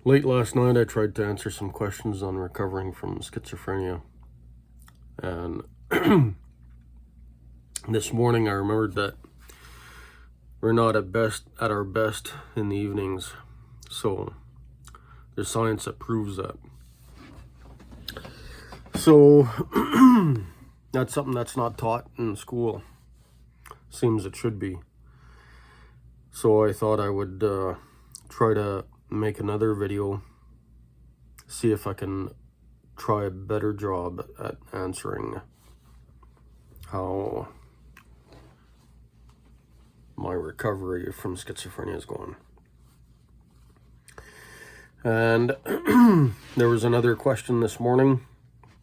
Late last night, I tried to answer some questions on recovering from schizophrenia. And this morning, I remembered that we're not at our best in the evenings. So there's science that proves that. So that's something that's not taught in school. Seems it should be. So I thought I would try to make another video, see if I can try a better job at answering how my recovery from schizophrenia is going. And there was another question this morning.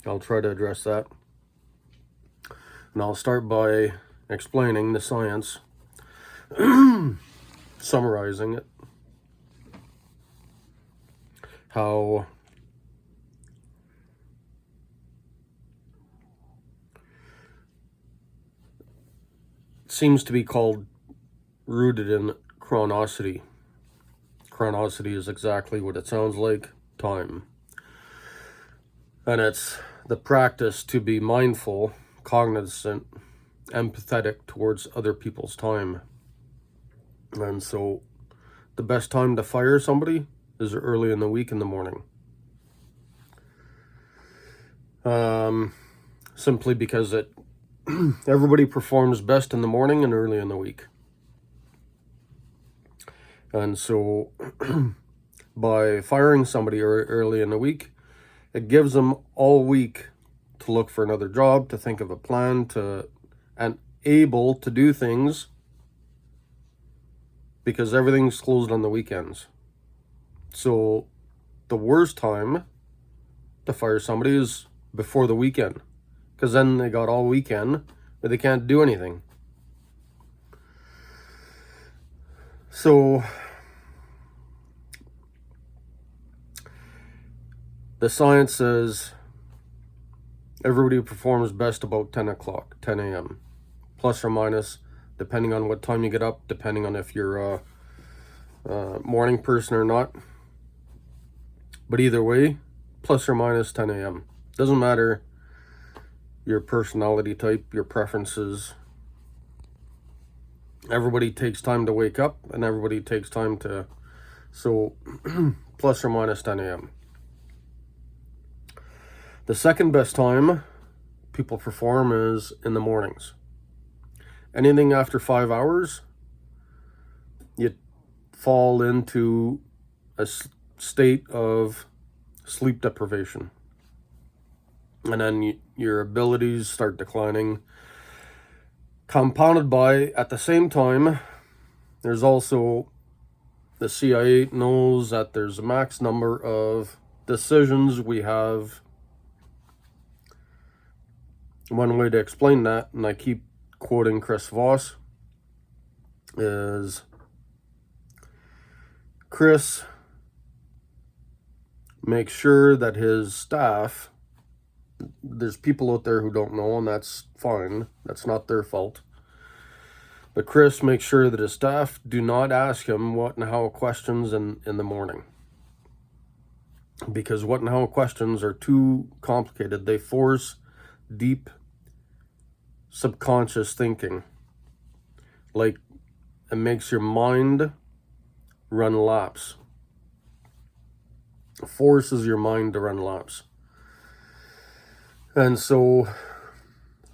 I'll try to address that. And I'll start by explaining the science, summarizing it, how it seems to be called rooted in chronicity. Chronicity is exactly what it sounds like, time. And it's the practice to be mindful, cognizant, empathetic towards other people's time. And so the best time to fire somebody is early in the week in the morning. Simply because everybody performs best in the morning and early in the week. And so by firing somebody early in the week, it gives them all week to look for another job, to think of a plan, and able to do things, because everything's closed on the weekends. So the worst time to fire somebody is before the weekend, because then they got all weekend, but they can't do anything. So the science says everybody performs best about 10 a.m. Plus or minus, depending on what time you get up, depending on if you're a morning person or not. But either way, plus or minus 10 a.m. Doesn't matter your personality type, your preferences. Everybody takes time to wake up, and everybody takes time to, so plus or minus 10 a.m. The second best time people perform is in the mornings. Anything after 5 hours, you fall into a state of sleep deprivation. And then your abilities start declining. Compounded by, at the same time, there's also, the CIA knows that there's a max number of decisions we have. One way to explain that, and I keep quoting Chris Voss, is Chris makes sure that his staff, there's people out there who don't know, and that's fine, that's not their fault, but Chris makes sure that his staff do not ask him what and how questions in the morning, because what and how questions are too complicated. They force deep subconscious thinking. Like, it makes your mind run laps. It forces your mind to run laps. And so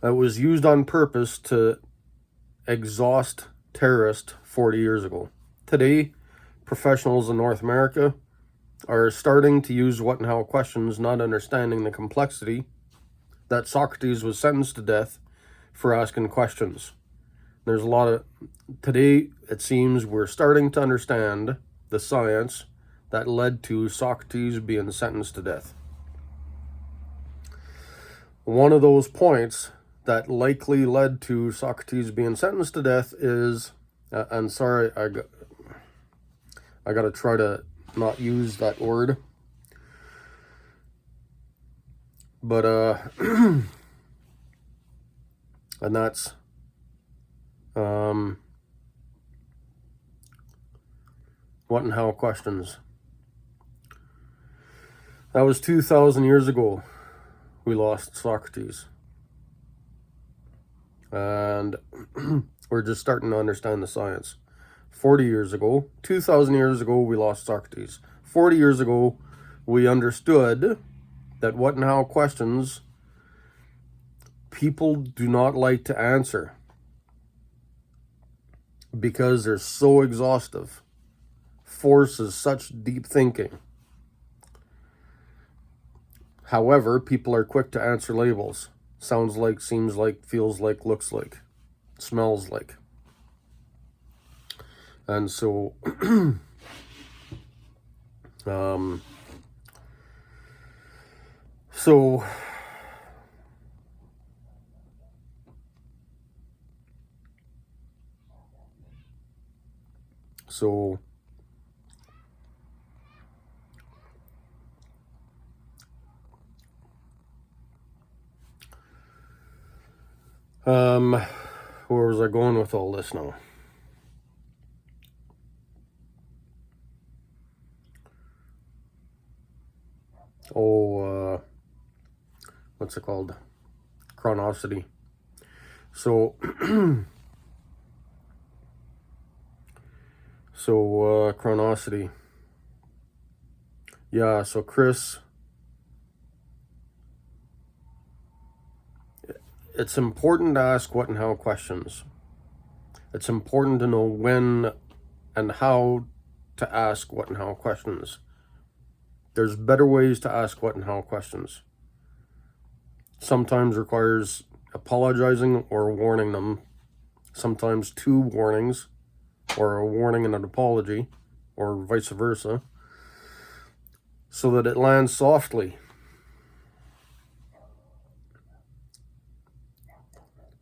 it was used on purpose to exhaust terrorists 40 years ago. Today, professionals in North America are starting to use what and how questions, not understanding the complexity that Socrates was sentenced to death for asking questions. There's a lot of, today it seems we're starting to understand the science that led to Socrates being sentenced to death. One of those points that likely led to Socrates being sentenced to death is, I'm sorry, I got to try to not use that word, but and that's what and how questions. That was 2,000 years ago we lost Socrates. And we're just starting to understand the science. 40 years ago, 2,000 years ago, we lost Socrates. 40 years ago, we understood that what and how questions people do not like to answer because they're so exhaustive. Forces such deep thinking. However, people are quick to answer labels. Sounds like, seems like, feels like, looks like, smells like. And so, so where was I going with all this now? What's it called? Chronicity. So, chronicity. Yeah, so Chris, it's important to ask what and how questions. It's important to know when and how to ask what and how questions. There's better ways to ask what and how questions. Sometimes requires apologizing or warning them. Sometimes two warnings, or a warning and an apology, or vice versa, so that it lands softly.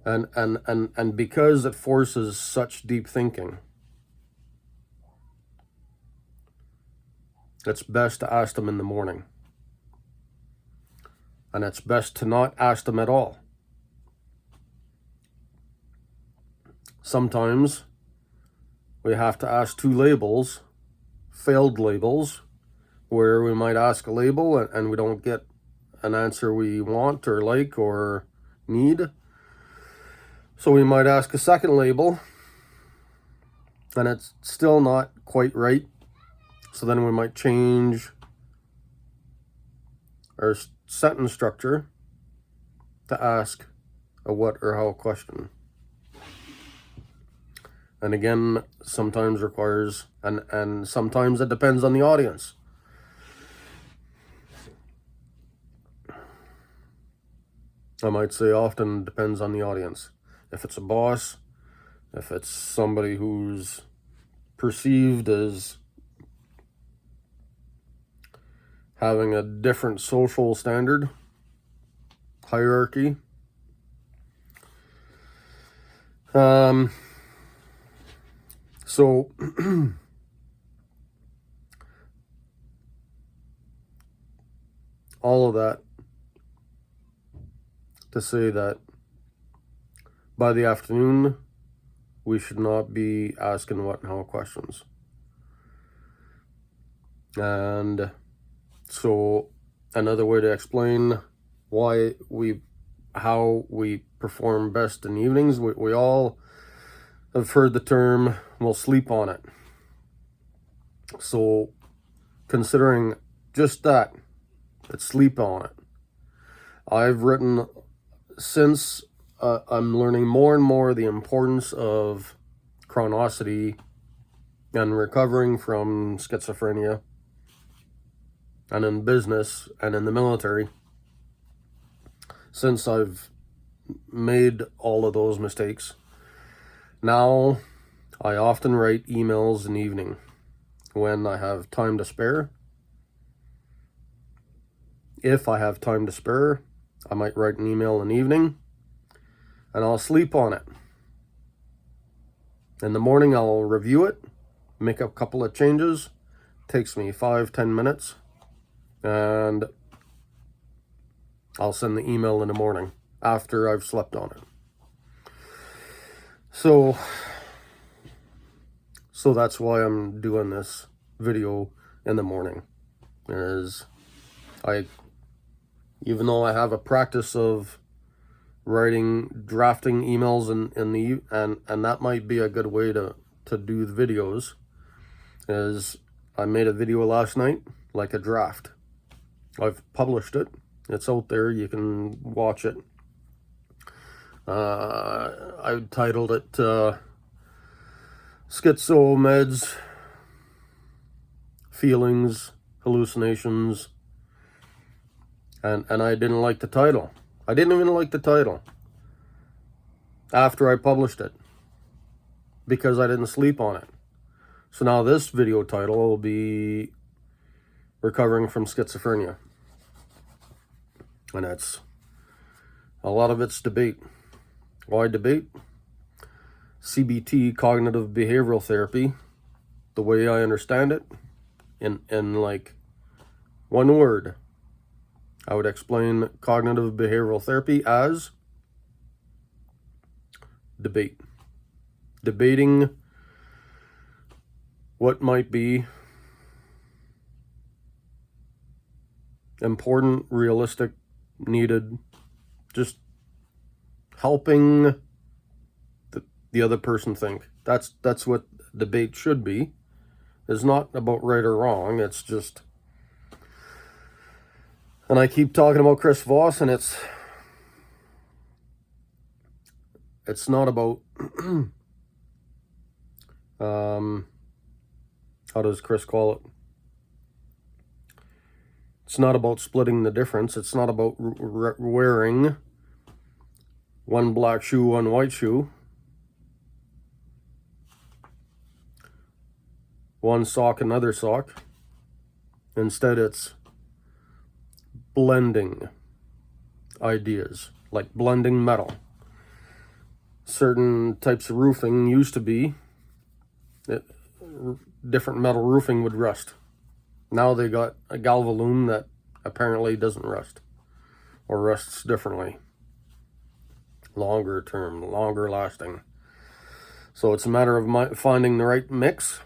And because it forces such deep thinking, it's best to ask them in the morning. And it's best to not ask them at all. Sometimes we have to ask two labels, failed labels, where we might ask a label and we don't get an answer we want or like or need. So we might ask a second label and it's still not quite right. So then we might change our sentence structure to ask a what or how question. And again, sometimes requires, and sometimes it depends on the audience. I might say often depends on the audience. If it's a boss, if it's somebody who's perceived as having a different social standard, hierarchy, so all of that to say that by the afternoon, we should not be asking what and how questions. And so another way to explain how we perform best in the evenings, we all have heard the term, we'll sleep on it. So considering just that, it's sleep on it. I've written since I'm learning more and more the importance of chronicity and recovering from schizophrenia, and in business and in the military, since I've made all of those mistakes. Now I often write emails in the evening when I have time to spare. If I have time to spare, I might write an email in the evening and I'll sleep on it. In the morning, I'll review it, make a couple of changes. Takes me 5-10 minutes, and I'll send the email in the morning after I've slept on it. So that's why I'm doing this video in the morning, is Even though I have a practice of drafting emails and that might be a good way to do the videos, is I made a video last night, like a draft. I've published it. It's out there. You can watch it. I titled it Schizo Meds, Feelings, Hallucinations, and I didn't like the title. I didn't even like the title after I published it because I didn't sleep on it. So now this video title will be Recovering from Schizophrenia. And a lot of it's debate. Why debate? CBT, cognitive behavioral therapy, the way I understand it, in like one word, I would explain cognitive behavioral therapy as debate. Debating what might be important, realistic, needed, just helping the other person think. That's what debate should be. It's not about right or wrong. It's just, and I keep talking about Chris Voss, and it's not about how does Chris call it? It's not about splitting the difference. It's not about wearing one black shoe, one white shoe, one sock, another sock. Instead, it's blending ideas, like blending metal. Certain types of roofing used to be, different metal roofing would rust. Now they got a galvalume that apparently doesn't rust, or rusts differently. Longer term, longer lasting. So it's a matter of finding the right mix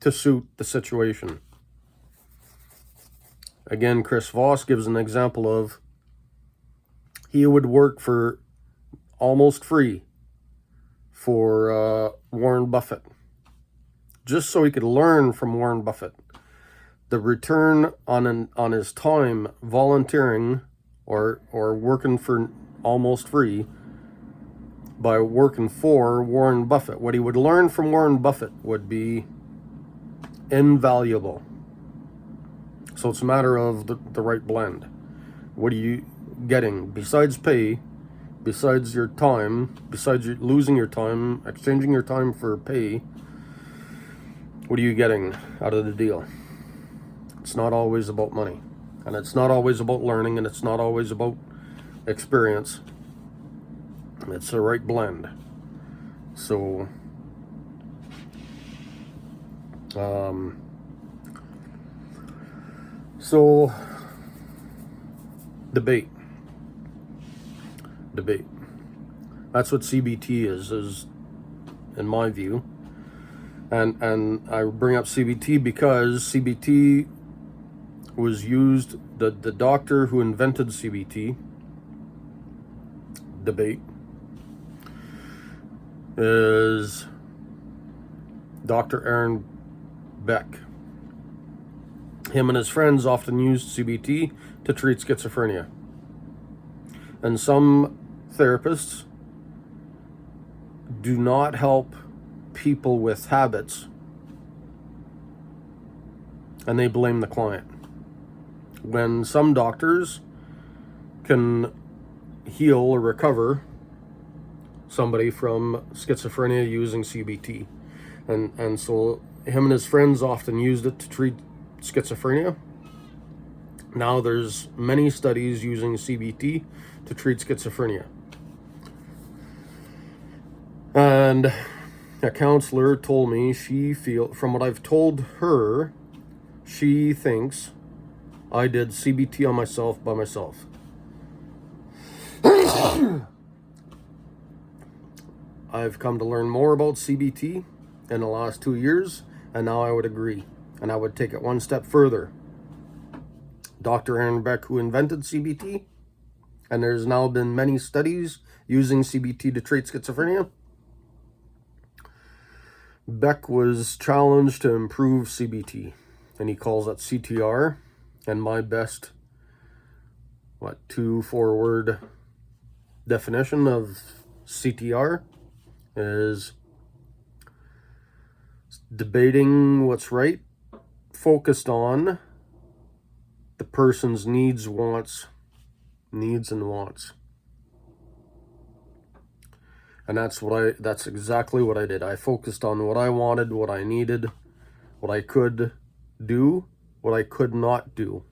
to suit the situation. Again, Chris Voss gives an example of he would work for almost free for Warren Buffett, just so he could learn from Warren Buffett. The return on his time volunteering or working for almost free by working for Warren Buffett, what he would learn from Warren Buffett would be invaluable. So it's a matter of the right blend. What are you getting besides pay, besides your time, besides losing your time, exchanging your time for pay? What are you getting out of the deal? It's not always about money, and it's not always about learning, and it's not always about experience. It's the right blend. So debate. That's what CBT is in my view. And I bring up CBT because CBT was used, the doctor who invented CBT, debate, is Dr. Aaron Beck. Him and his friends often used CBT to treat schizophrenia. And some therapists do not help people with habits, and they blame the client. When some doctors can heal or recover somebody from schizophrenia using CBT, and so him and his friends often used it to treat schizophrenia. Now there's many studies using CBT to treat schizophrenia. And a counselor told me from what I've told her, she thinks I did CBT on myself by myself. I've come to learn more about CBT in the last 2 years, and now I would agree, and I would take it one step further. Dr. Aaron Beck, who invented CBT, and there's now been many studies using CBT to treat schizophrenia. Beck was challenged to improve CBT, and he calls it CTR, and my best, 2-4 word definition of CTR is debating what's right, focused on the person's needs and wants. And that's exactly what I did. I focused on what I wanted, what I needed, what I could do, what I could not do.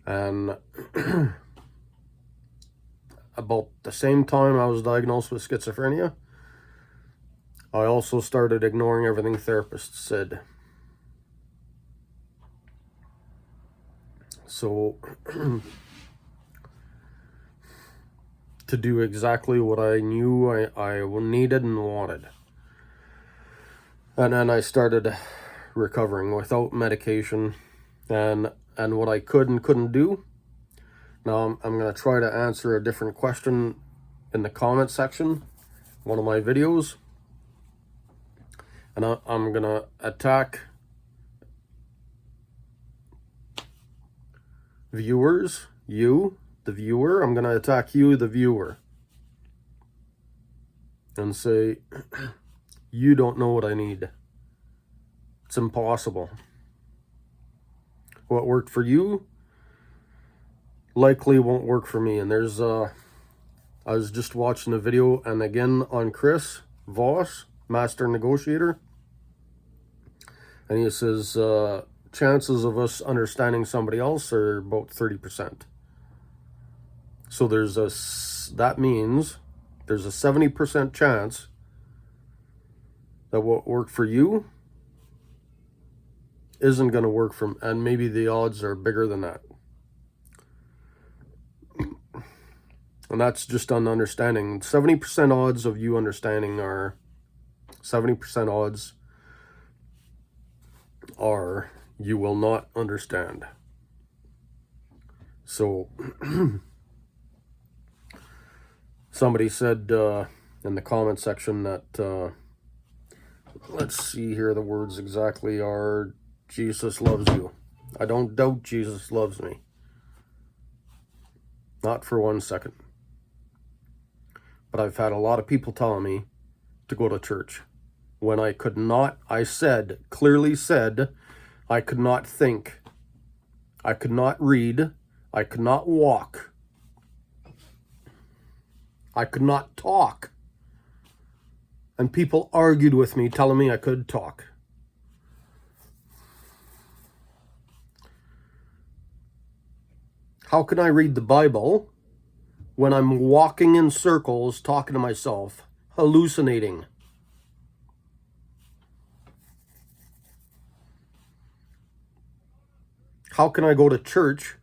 And about the same time I was diagnosed with schizophrenia, I also started ignoring everything therapists said. So, to do exactly what I knew I needed and wanted. And then I started recovering without medication and what I could and couldn't do. Now I'm going to try to answer a different question in the comment section, one of my videos. And I'm going to attack viewers, you, the viewer. I'm going to attack you, the viewer. And say, you don't know what I need. It's impossible. What worked for you likely won't work for me. And there's I was just watching a video, and again on Chris Voss, Master Negotiator, and he says chances of us understanding somebody else are about 30%. So that means there's a 70% chance that what worked for you isn't going to work for, and maybe the odds are bigger than that. And that's just on understanding. 70% odds of you understanding are 70% odds are you will not understand. So somebody said in the comment section that let's see here, the words exactly are, Jesus loves you. I don't doubt Jesus loves me. Not for 1 second. But I've had a lot of people telling me to go to church when I could not. Clearly said, I could not think. I could not read. I could not walk. I could not talk. And people argued with me, telling me I could talk. How can I read the Bible when I'm walking in circles, talking to myself, hallucinating? How can I go to church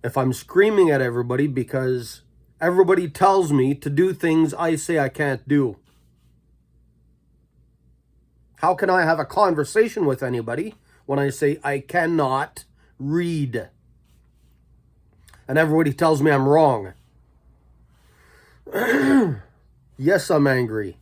if I'm screaming at everybody because everybody tells me to do things I say I can't do? How can I have a conversation with anybody when I say I cannot read? And everybody tells me I'm wrong. Yes, I'm angry.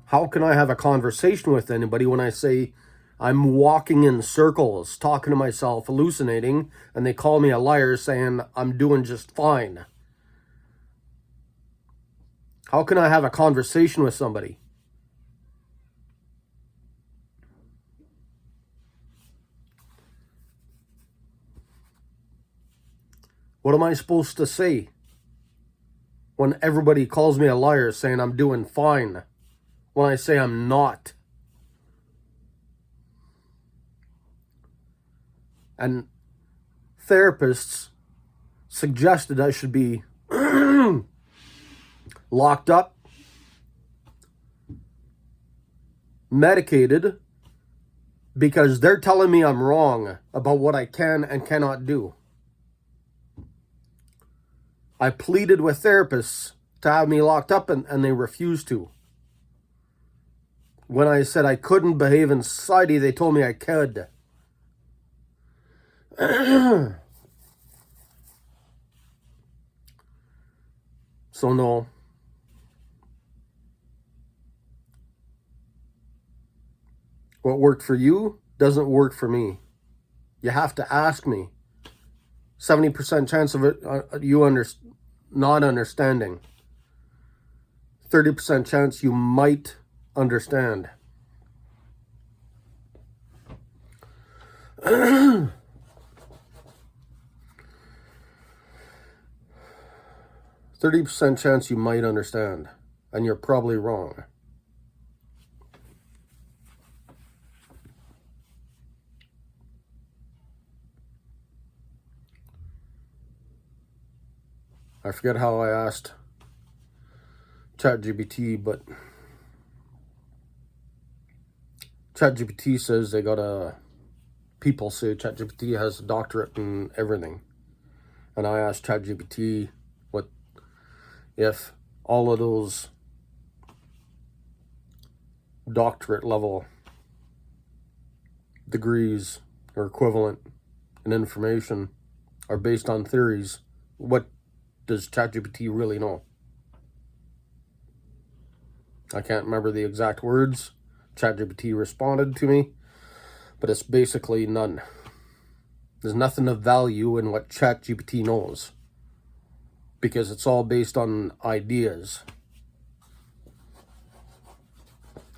How can I have a conversation with anybody when I say I'm walking in circles, talking to myself, hallucinating, and they call me a liar saying I'm doing just fine? How can I have a conversation with somebody? What am I supposed to say when everybody calls me a liar saying I'm doing fine, when I say I'm not? And therapists suggested I should be locked up, medicated because they're telling me I'm wrong about what I can and cannot do. I pleaded with therapists to have me locked up, and they refused to. When I said I couldn't behave in society, they told me I could. So no. What worked for you doesn't work for me. You have to ask me. 70% chance of it you not understanding. 30% chance you might understand. 30% chance you might understand, and you're probably wrong. I forget how I asked ChatGPT, but ChatGPT says they got a... People say ChatGPT has a doctorate in everything. And I asked ChatGPT what if all of those doctorate level degrees or equivalent in information are based on theories, what does ChatGPT really know? I can't remember the exact words ChatGPT responded to me, but it's basically none. There's nothing of value in what ChatGPT knows, because it's all based on ideas.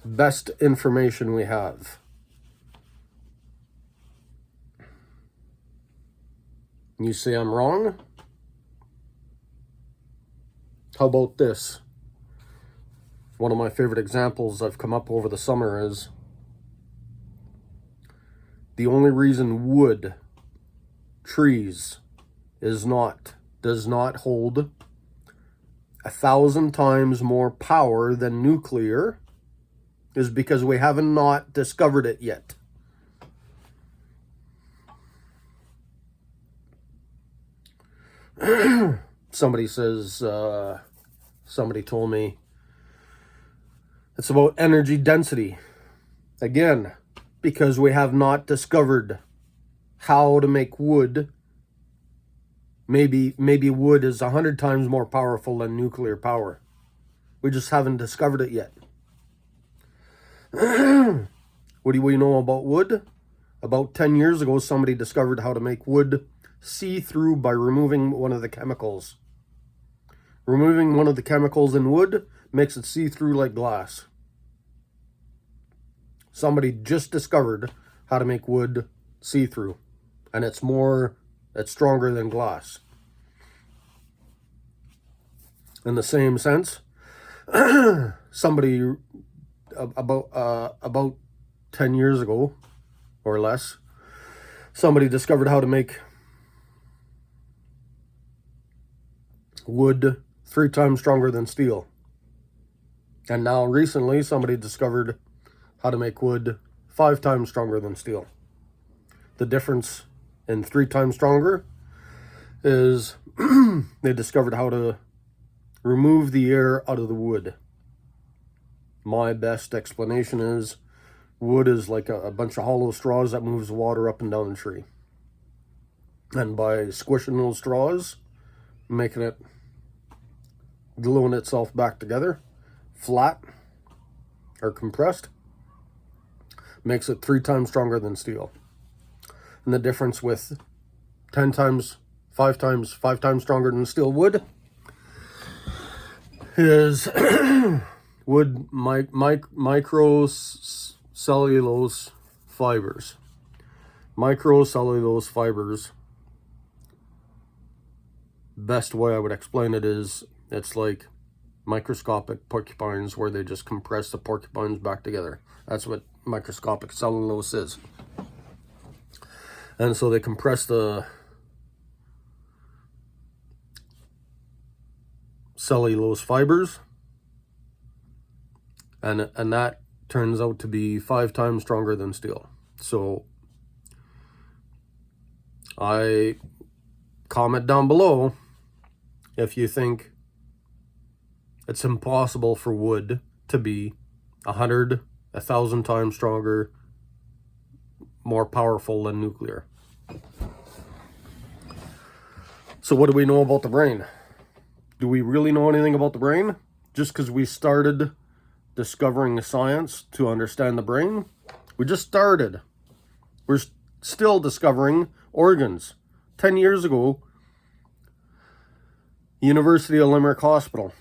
Best information we have. You say I'm wrong? How about this? One of my favorite examples I've come up over the summer is the only reason wood, trees, does not hold 1,000 times more power than nuclear is because we haven't not discovered it yet. Somebody says, somebody told me it's about energy density. Again, because we have not discovered how to make wood. Maybe wood is 100 times more powerful than nuclear power. We just haven't discovered it yet. What do we know about wood? About 10 years ago, somebody discovered how to make wood see-through by removing one of the chemicals. Removing one of the chemicals in wood makes it see-through like glass. Somebody just discovered how to make wood see-through, and it's stronger than glass. In the same sense, somebody about 10 years ago or less, somebody discovered how to make wood 3 times stronger than steel. And now recently somebody discovered how to make wood 5 times stronger than steel. The difference in 3 times stronger is they discovered how to remove the air out of the wood. My best explanation is wood is like a bunch of hollow straws that moves water up and down the tree. And by squishing those straws, making it, gluing itself back together, flat or compressed, makes it 3 times stronger than steel. And the difference with 5 times stronger than steel wood is wood microcellulose fibers. Microcellulose fibers, best way I would explain it is it's like microscopic porcupines where they just compress the porcupines back together. That's what microscopic cellulose is. And so they compress the cellulose fibers, and that turns out to be 5 times stronger than steel. So I comment down below if you think it's impossible for wood to be 100, 1,000 times stronger, more powerful than nuclear. So what do we know about the brain? Do we really know anything about the brain? Just because we started discovering the science to understand the brain? We just started. We're still discovering organs. 10 years ago, University of Limerick Hospital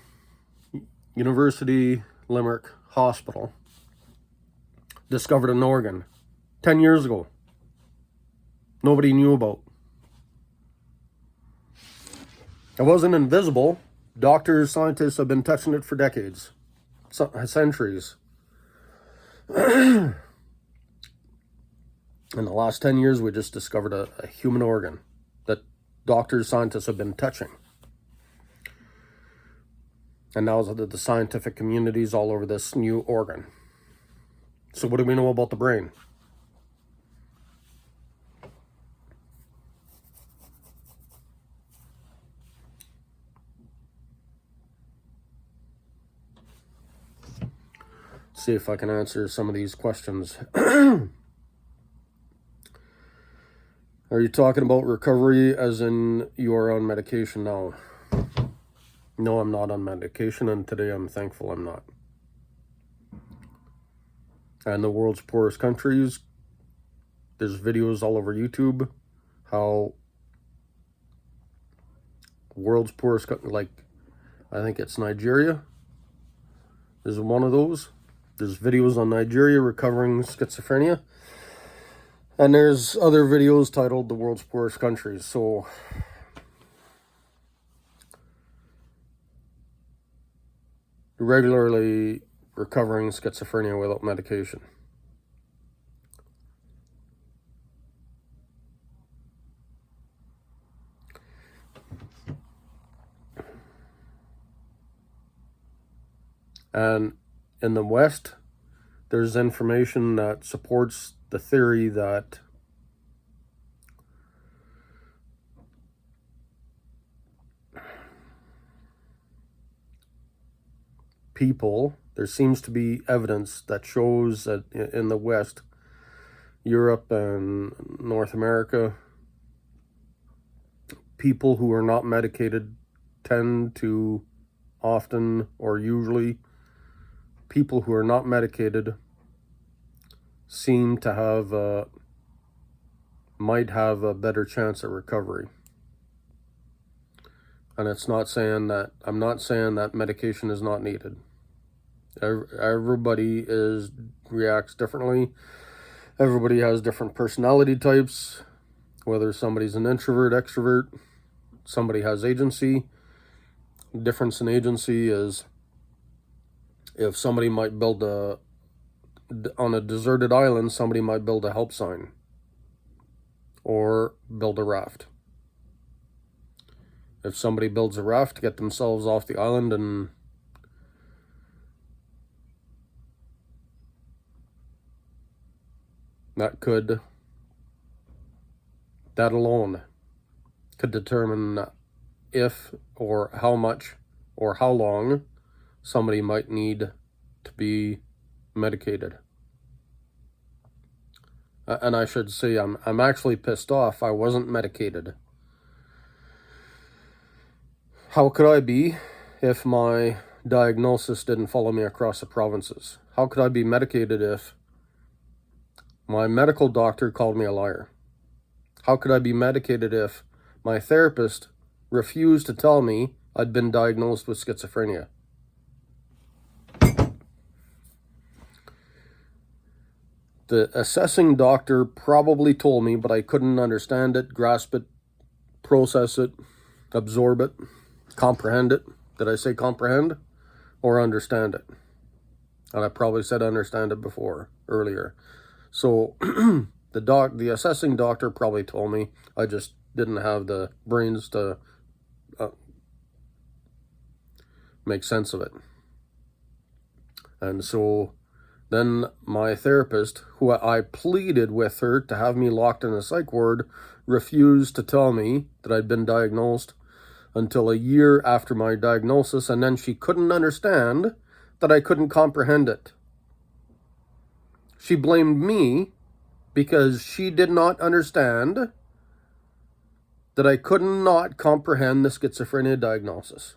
discovered an organ 10 years ago. Nobody knew about. It wasn't invisible. Doctors, scientists have been touching it for decades, centuries. In the last 10 years, we just discovered a human organ that doctors, scientists have been touching. And now the scientific community is all over this new organ. So what do we know about the brain? See if I can answer some of these questions. Are you talking about recovery as in you are on medication now? No, I'm not on medication, and today I'm thankful I'm not. And the world's poorest countries, there's videos all over YouTube how world's poorest, like I think it's Nigeria, is one of those. There's videos on Nigeria recovering schizophrenia. And there's other videos titled The World's Poorest Countries. So regularly recovering schizophrenia without medication. And in the West, there's information that supports the theory that there seems to be evidence that shows that in the West, Europe and North America, people who are not medicated tend to often, or usually, people who are not medicated seem to have, might have a better chance at recovery. And it's not saying that, I'm not saying that medication is not needed. Everybody reacts differently. Everybody has different personality types, whether somebody's an introvert, extrovert, somebody has agency. The difference in agency is if somebody might build on a deserted island, somebody might build a help sign or build a raft. If somebody builds a raft to get themselves off the island, and that alone could determine if or how much or how long somebody might need to be medicated. And I should say I'm actually pissed off I wasn't medicated. How could I be if my diagnosis didn't follow me across the provinces? How could I be medicated if my medical doctor called me a liar? How could I be medicated if my therapist refused to tell me I'd been diagnosed with schizophrenia? The assessing doctor probably told me, but I couldn't understand it, grasp it, process it, absorb it, comprehend it. Did I say comprehend or understand it? And I probably said understand it earlier. So the assessing doctor probably told me, I just didn't have the brains to make sense of it. And so Then my therapist, who I pleaded with her to have me locked in a psych ward, refused to tell me that I'd been diagnosed until a year after my diagnosis, and then she couldn't understand that I couldn't comprehend it. She blamed me because she did not understand that I could not comprehend the schizophrenia diagnosis.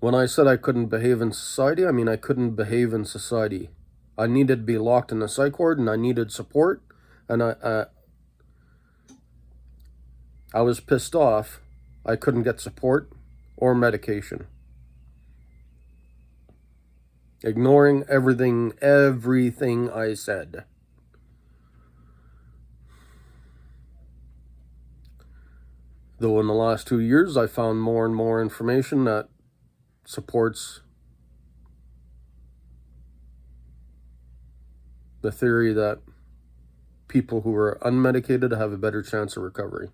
When I said I couldn't behave in society, I mean I couldn't behave in society. I needed to be locked in a psych ward, and I needed support, and I was pissed off I couldn't get support or medication. Ignoring everything I said. Though in the last 2 years, I found more and more information that supports the theory that people who are unmedicated have a better chance of recovery.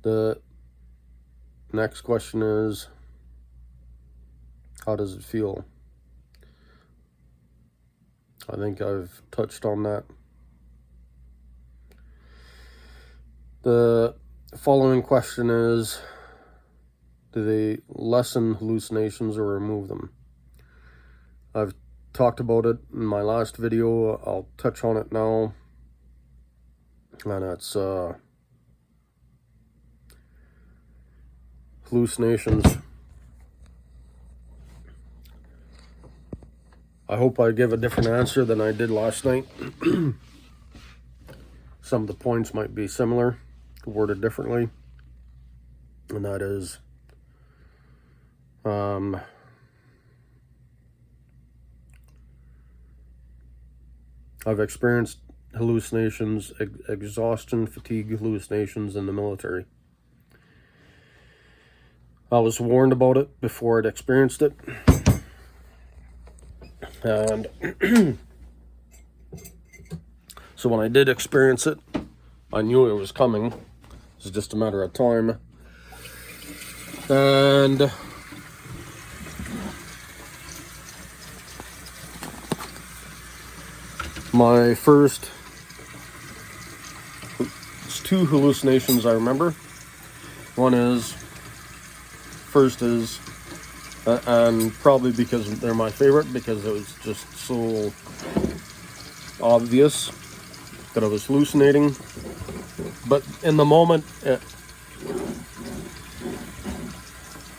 The next question is, how does it feel? I think I've touched on that. The following question is, do they lessen hallucinations or remove them? I've talked about it in my last video. I'll touch on it now. And it's hallucinations. I hope I give a different answer than I did last night. Some of the points might be similar, worded differently. And that is, I've experienced hallucinations, exhaustion, fatigue hallucinations in the military. I was warned about it before I'd experienced it. And so when I did experience it, I knew it was coming. It was just a matter of time. And my first, it's 2 hallucinations I remember. First is, and probably because they're my favorite, because it was just so obvious that I was hallucinating. But in the moment it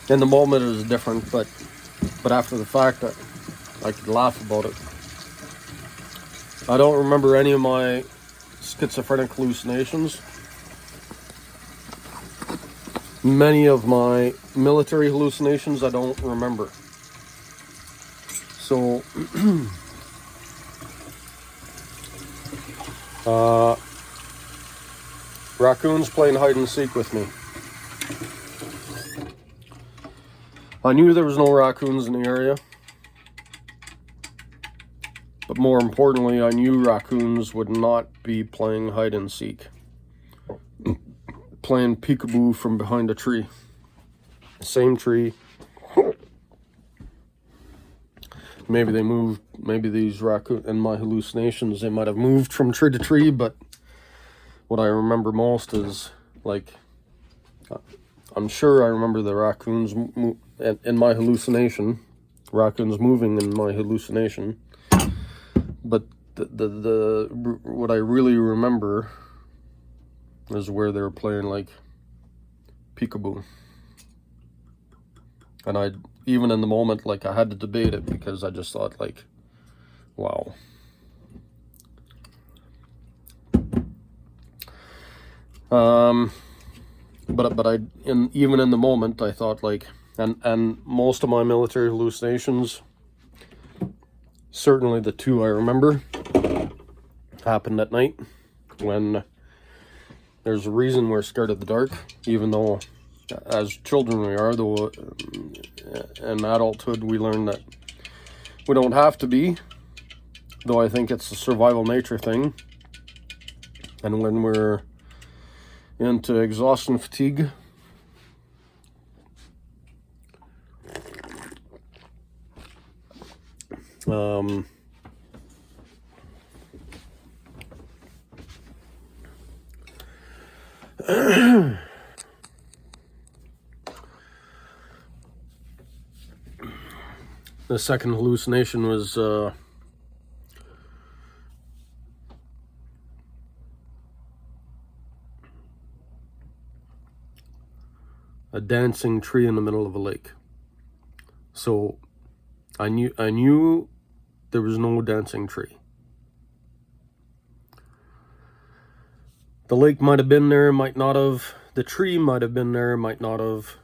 was different, but after the fact I could laugh about it. I don't remember any of my schizophrenic hallucinations. Many of my military hallucinations I don't remember. So, raccoons playing hide and seek with me. I knew there was no raccoons in the area. But more importantly, I knew raccoons would not be playing hide and seek. Playing peekaboo from behind a tree. Same tree. Maybe they moved, maybe these raccoons, in my hallucinations, they might have moved from tree to tree, but what I remember most is, like, I'm sure I remember the raccoons in my hallucination, raccoons moving in my hallucination, but the what I really remember is where they were playing, like, peekaboo. And even in the moment, like, I had to debate it because I just thought, like, wow. But even in the moment, I thought, like, and most of my military hallucinations, certainly the 2 I remember, happened at night when there's a reason we're scared of the dark, even though as children we are, though in adulthood we learn that we don't have to be, though I think it's a survival nature thing. And when we're into exhaustion fatigue, the second hallucination was a dancing tree in the middle of a lake. So I knew there was no dancing tree. The lake might have been there, might not have. The tree might have been there, might not have.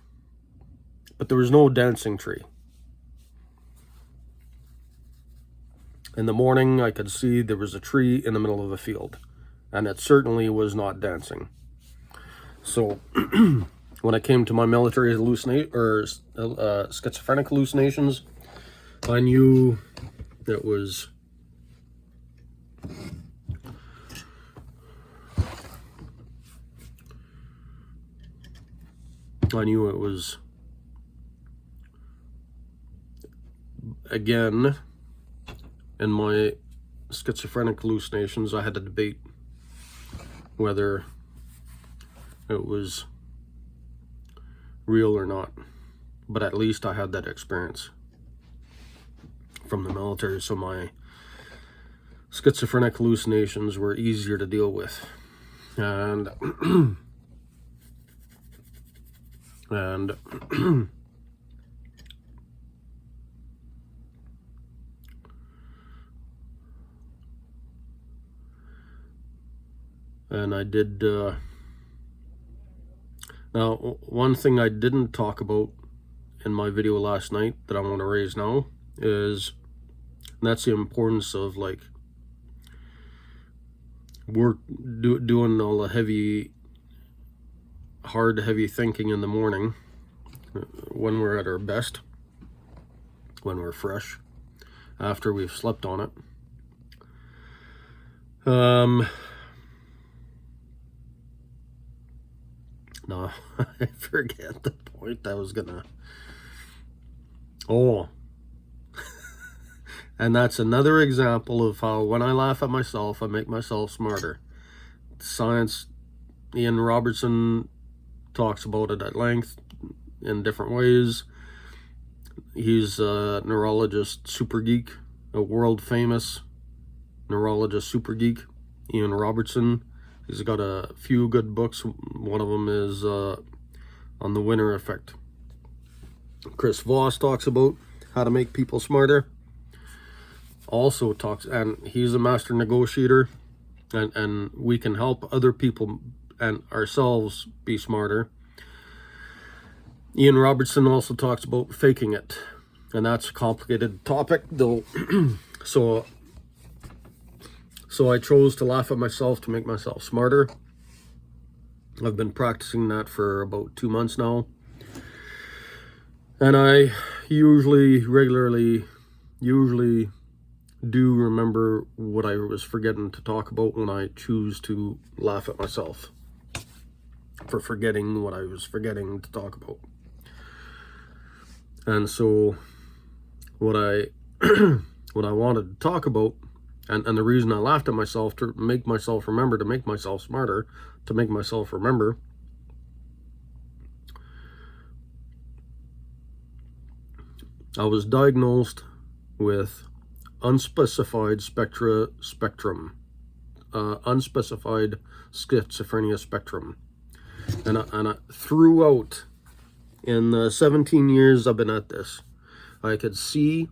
But there was no dancing tree. In the morning, I could see there was a tree in the middle of a field, and it certainly was not dancing. So when I came to my military schizophrenic hallucinations, I knew it was again, in my schizophrenic hallucinations, I had to debate whether it was real or not. But at least I had that experience from the military, so my schizophrenic hallucinations were easier to deal with. And and I did now, one thing I didn't talk about in my video last night that I want to raise now is, and that's the importance of like doing all the heavy thinking in the morning when we're at our best, when we're fresh, after we've slept on it. No, I forget the point I was gonna... And that's another example of how when I laugh at myself, I make myself smarter. Science, Ian Robertson talks about it at length in different ways. He's a neurologist super geek, a world famous neurologist super geek, Ian Robertson. He's got a few good books. One of them is on the winner effect. Chris Voss talks about how to make people smarter. Also talks, and he's a master negotiator, and we can help other people and ourselves be smarter. Ian Robertson also talks about faking it, and that's a complicated topic, though. So I chose to laugh at myself to make myself smarter. I've been practicing that for about 2 months now. And I regularly do remember what I was forgetting to talk about when I choose to laugh at myself for forgetting what I was forgetting to talk about. And so what I wanted to talk about, and the reason I laughed at myself, to make myself remember, to make myself smarter, to make myself remember, I was diagnosed with unspecified unspecified schizophrenia spectrum. And I throughout, in the 17 years I've been at this, I could see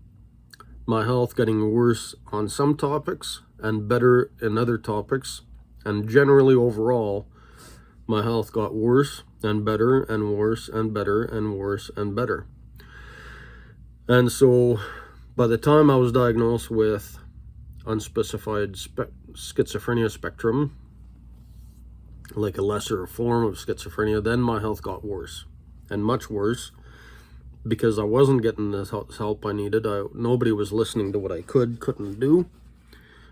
my health getting worse on some topics and better in other topics, and generally overall my health got worse and better and worse and better and worse and better. And so by the time I was diagnosed with unspecified schizophrenia spectrum, like a lesser form of schizophrenia. Then my health got worse, and much worse, because I wasn't getting the help I needed. Nobody was listening to what I couldn't do.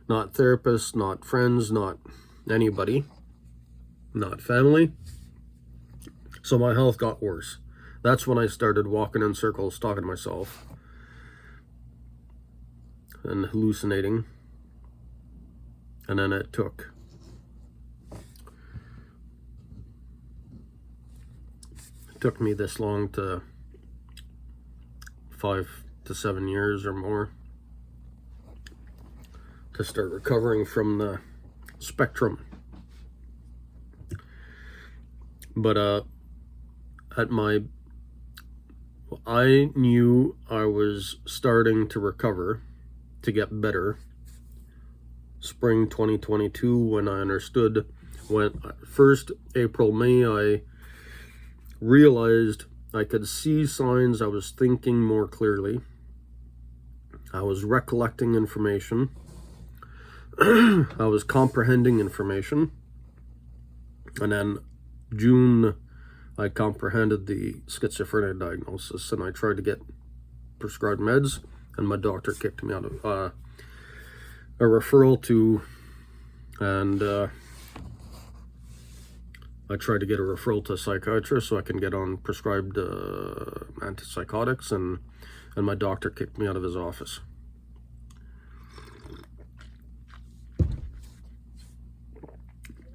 Not therapists, not friends, not anybody, not family. So my health got worse. That's when I started walking in circles, talking to myself, and hallucinating. And then it took me this long, to 5 to 7 years or more, to start recovering from the spectrum. But I knew I was starting to recover, to get better, spring 2022, when I understood, when first April, May, I realized I could see signs. I was thinking more clearly. I was recollecting information. I was comprehending information. And then June, I comprehended the schizophrenia diagnosis, and I tried to get prescribed meds, and my doctor kicked me out of a referral to, and I tried to get a referral to a psychiatrist so I can get on prescribed antipsychotics, and my doctor kicked me out of his office.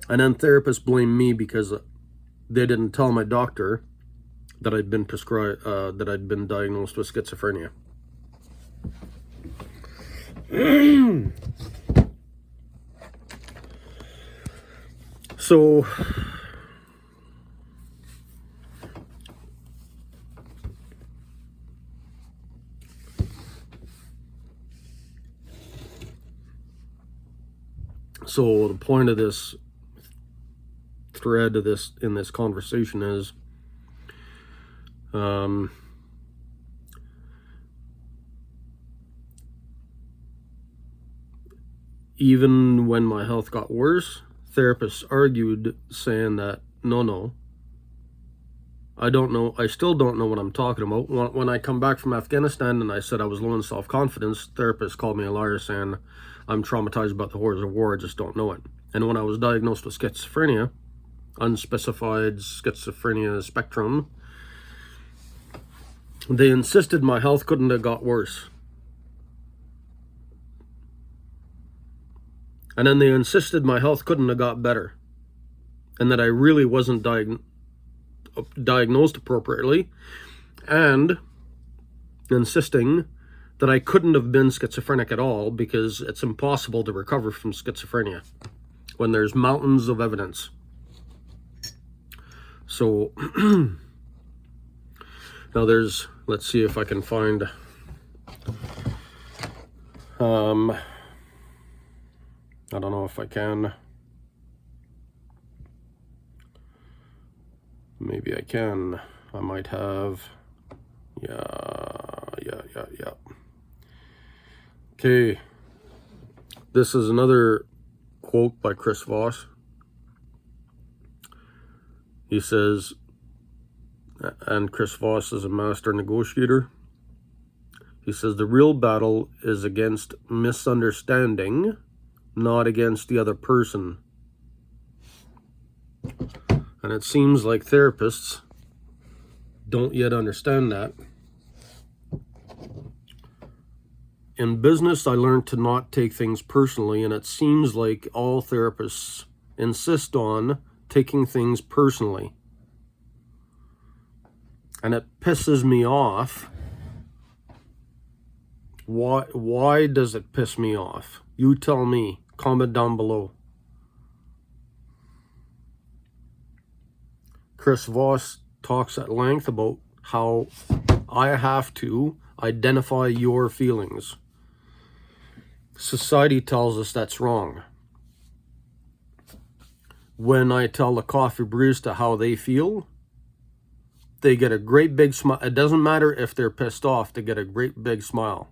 And then therapists blamed me because they didn't tell my doctor that I'd been prescribed, that I'd been diagnosed with schizophrenia. So the point of this thread of this in this conversation is, even when my health got worse, therapists argued, saying that no, I still don't know what I'm talking about. When I come back from Afghanistan and I said I was low in self-confidence, therapists called me a liar, saying I'm traumatized about the horrors of war, I just don't know it. And when I was diagnosed with schizophrenia, unspecified schizophrenia spectrum, they insisted my health couldn't have got worse. And then they insisted my health couldn't have got better, and that I really wasn't diagnosed appropriately, and insisting that I couldn't have been schizophrenic at all, because it's impossible to recover from schizophrenia when there's mountains of evidence. So now let's see if I can find I don't know if I can. Maybe I can. I might have. Yeah. Okay. This is another quote by Chris Voss. He says, and Chris Voss is a master negotiator. He says, the real battle is against misunderstanding, not against the other person. And it seems like therapists don't yet understand that. In business, I learned to not take things personally, and it seems like all therapists insist on taking things personally. And it pisses me off. Why does it piss me off? You tell me. Comment down below. Chris Voss talks at length about how I have to identify your feelings. Society tells us that's wrong. When I tell the coffee barista how they feel, they get a great big smile. It doesn't matter if they're pissed off, they get a great big smile.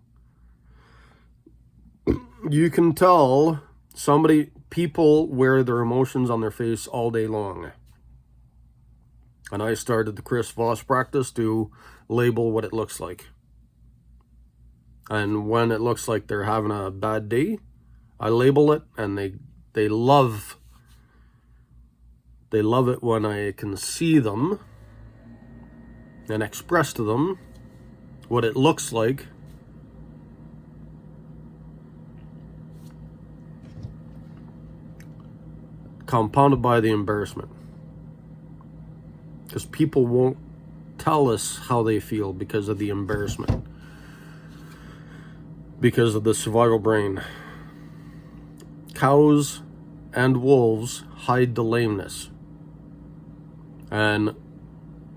You can tell somebody people wear their emotions on their face all day long. And I started the Chris Voss practice to label what it looks like. And when it looks like they're having a bad day, I label it, and they love it when I can see them and express to them what it looks like. Compounded by the embarrassment. Because people won't tell us how they feel because of the embarrassment. Because of the survival brain. Cows and wolves hide the lameness. And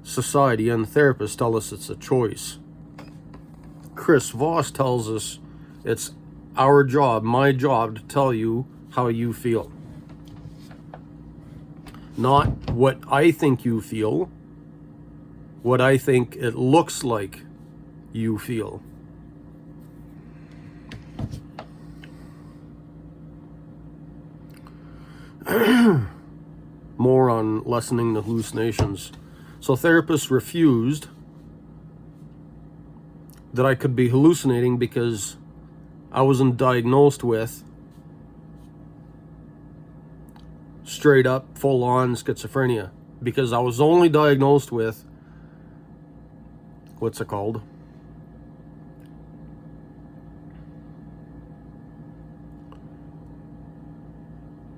society and therapists tell us it's a choice. Chris Voss tells us it's our job, my job, to tell you how you feel. Not what I think you feel, what I think it looks like you feel. More on lessening the hallucinations. So therapists refused that I could be hallucinating because I wasn't diagnosed with straight up full-on schizophrenia, because I was only diagnosed with, what's it called?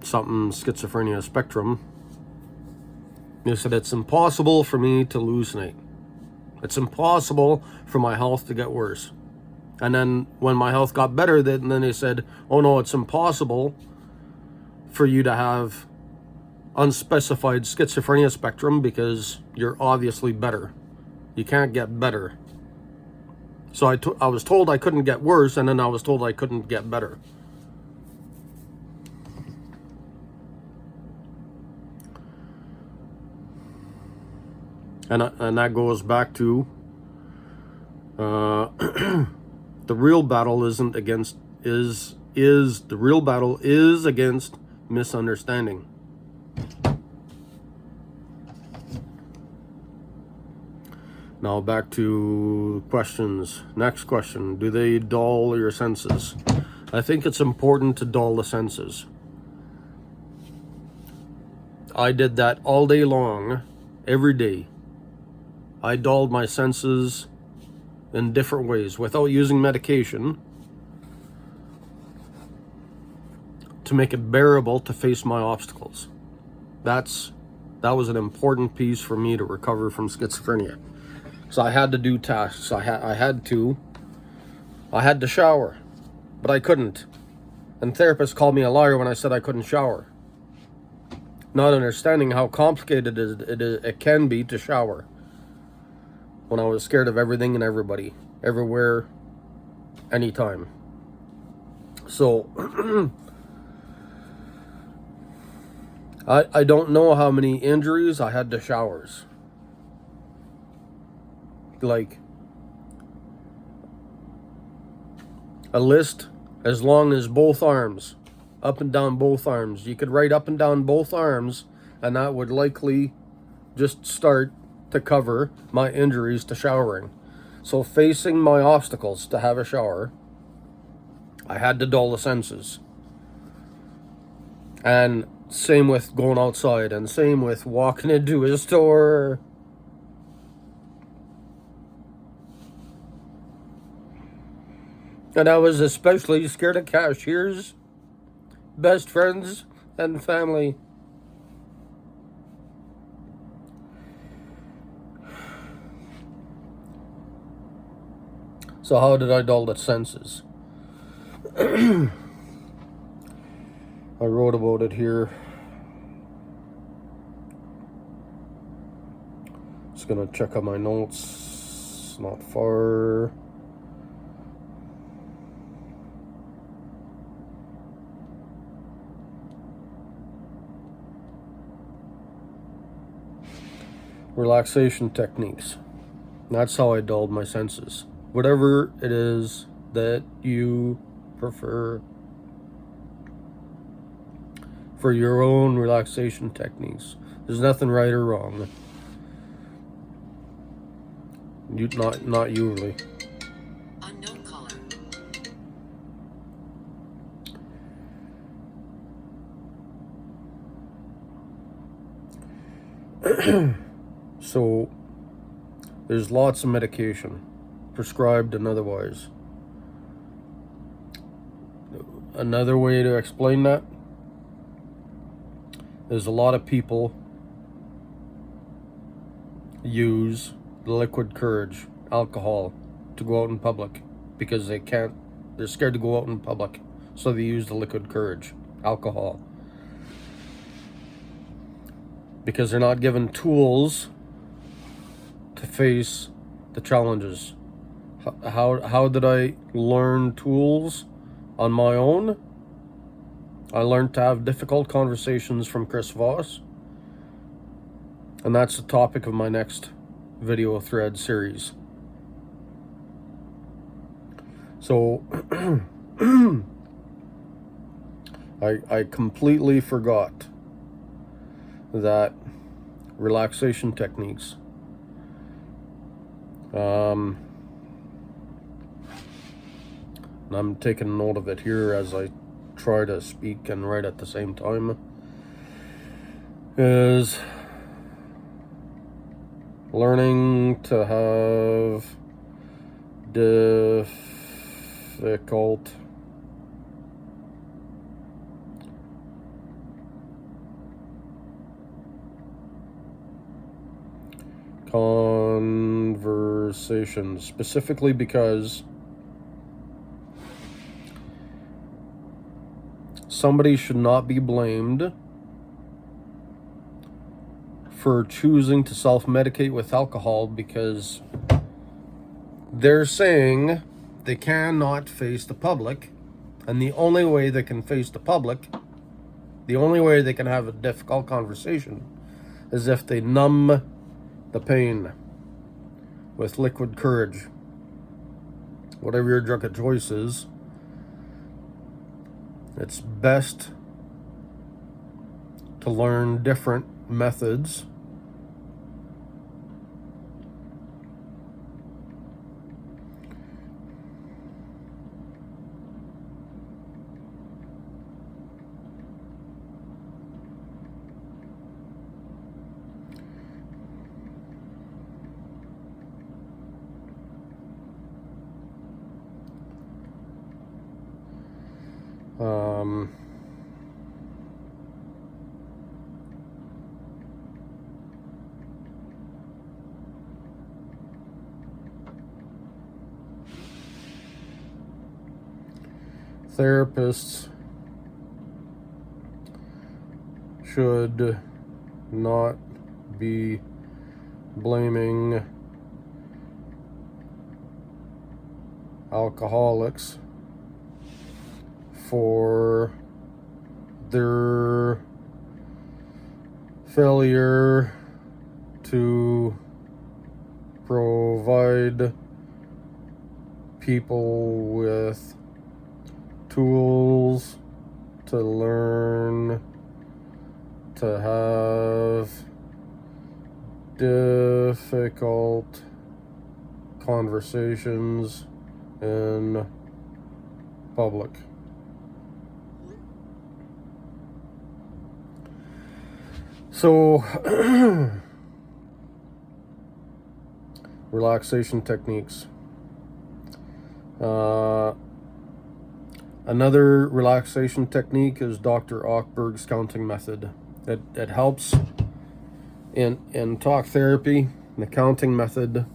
Something schizophrenia spectrum. They said it's impossible for me to hallucinate. It's impossible for my health to get worse. And then when my health got better, then they said, oh no, it's impossible for you to have unspecified schizophrenia spectrum because you're obviously better. You can't get better. So I was told I couldn't get worse, and then I was told I couldn't get better. And that goes back to the real battle isn't against the real battle is against misunderstanding. Now back to questions. Next question: do they dull your senses? I think it's important to dull the senses. I did that all day long, every day. I dulled my senses in different ways without using medication to make it bearable to face my obstacles. That was an important piece for me to recover from schizophrenia. So I had to do tasks. I had to shower, but I couldn't. And therapists called me a liar when I said I couldn't shower, not understanding how complicated it can be to shower. When I was scared of everything and everybody, everywhere, anytime. So, I don't know how many injuries I had to showers. Like, a list as long as both arms, up and down both arms. You could write up and down both arms, and that would likely just start to cover my injuries to showering. So facing my obstacles to have a shower, I had to dull the senses. And same with going outside, and same with walking into a store. And I was especially scared of cashiers, best friends, and family. So how did I dull the senses? I wrote about it here. Just gonna check out my notes. Not far. Relaxation techniques. That's how I dulled my senses. Whatever it is that you prefer. for your own relaxation techniques. There's nothing right or wrong. Not usually. Unknown caller. So there's lots of medication, prescribed and otherwise. Another way to explain that, there's a lot of people use liquid courage, alcohol, to go out in public because they're scared to go out in public, so they use the liquid courage, alcohol, because they're not given tools to face the challenges. How did I learn tools on my own? I learned to have difficult conversations from Chris Voss, and that's the topic of my next video thread series. So I completely forgot that relaxation techniques, and I'm taking note of it here as I try to speak and write at the same time, is learning to have difficult conversations, specifically because somebody should not be blamed for choosing to self-medicate with alcohol because they're saying they cannot face the public, and the only way they can face the public, the only way they can have a difficult conversation, is if they numb the pain with liquid courage. Whatever your drug of choice is, it's best to learn different methods therapists should not be blaming alcoholics for their failure to provide people with tools to learn to have difficult conversations in public. So, relaxation techniques. Another relaxation technique is Dr. Ochberg's counting method. It helps in talk therapy. The counting method.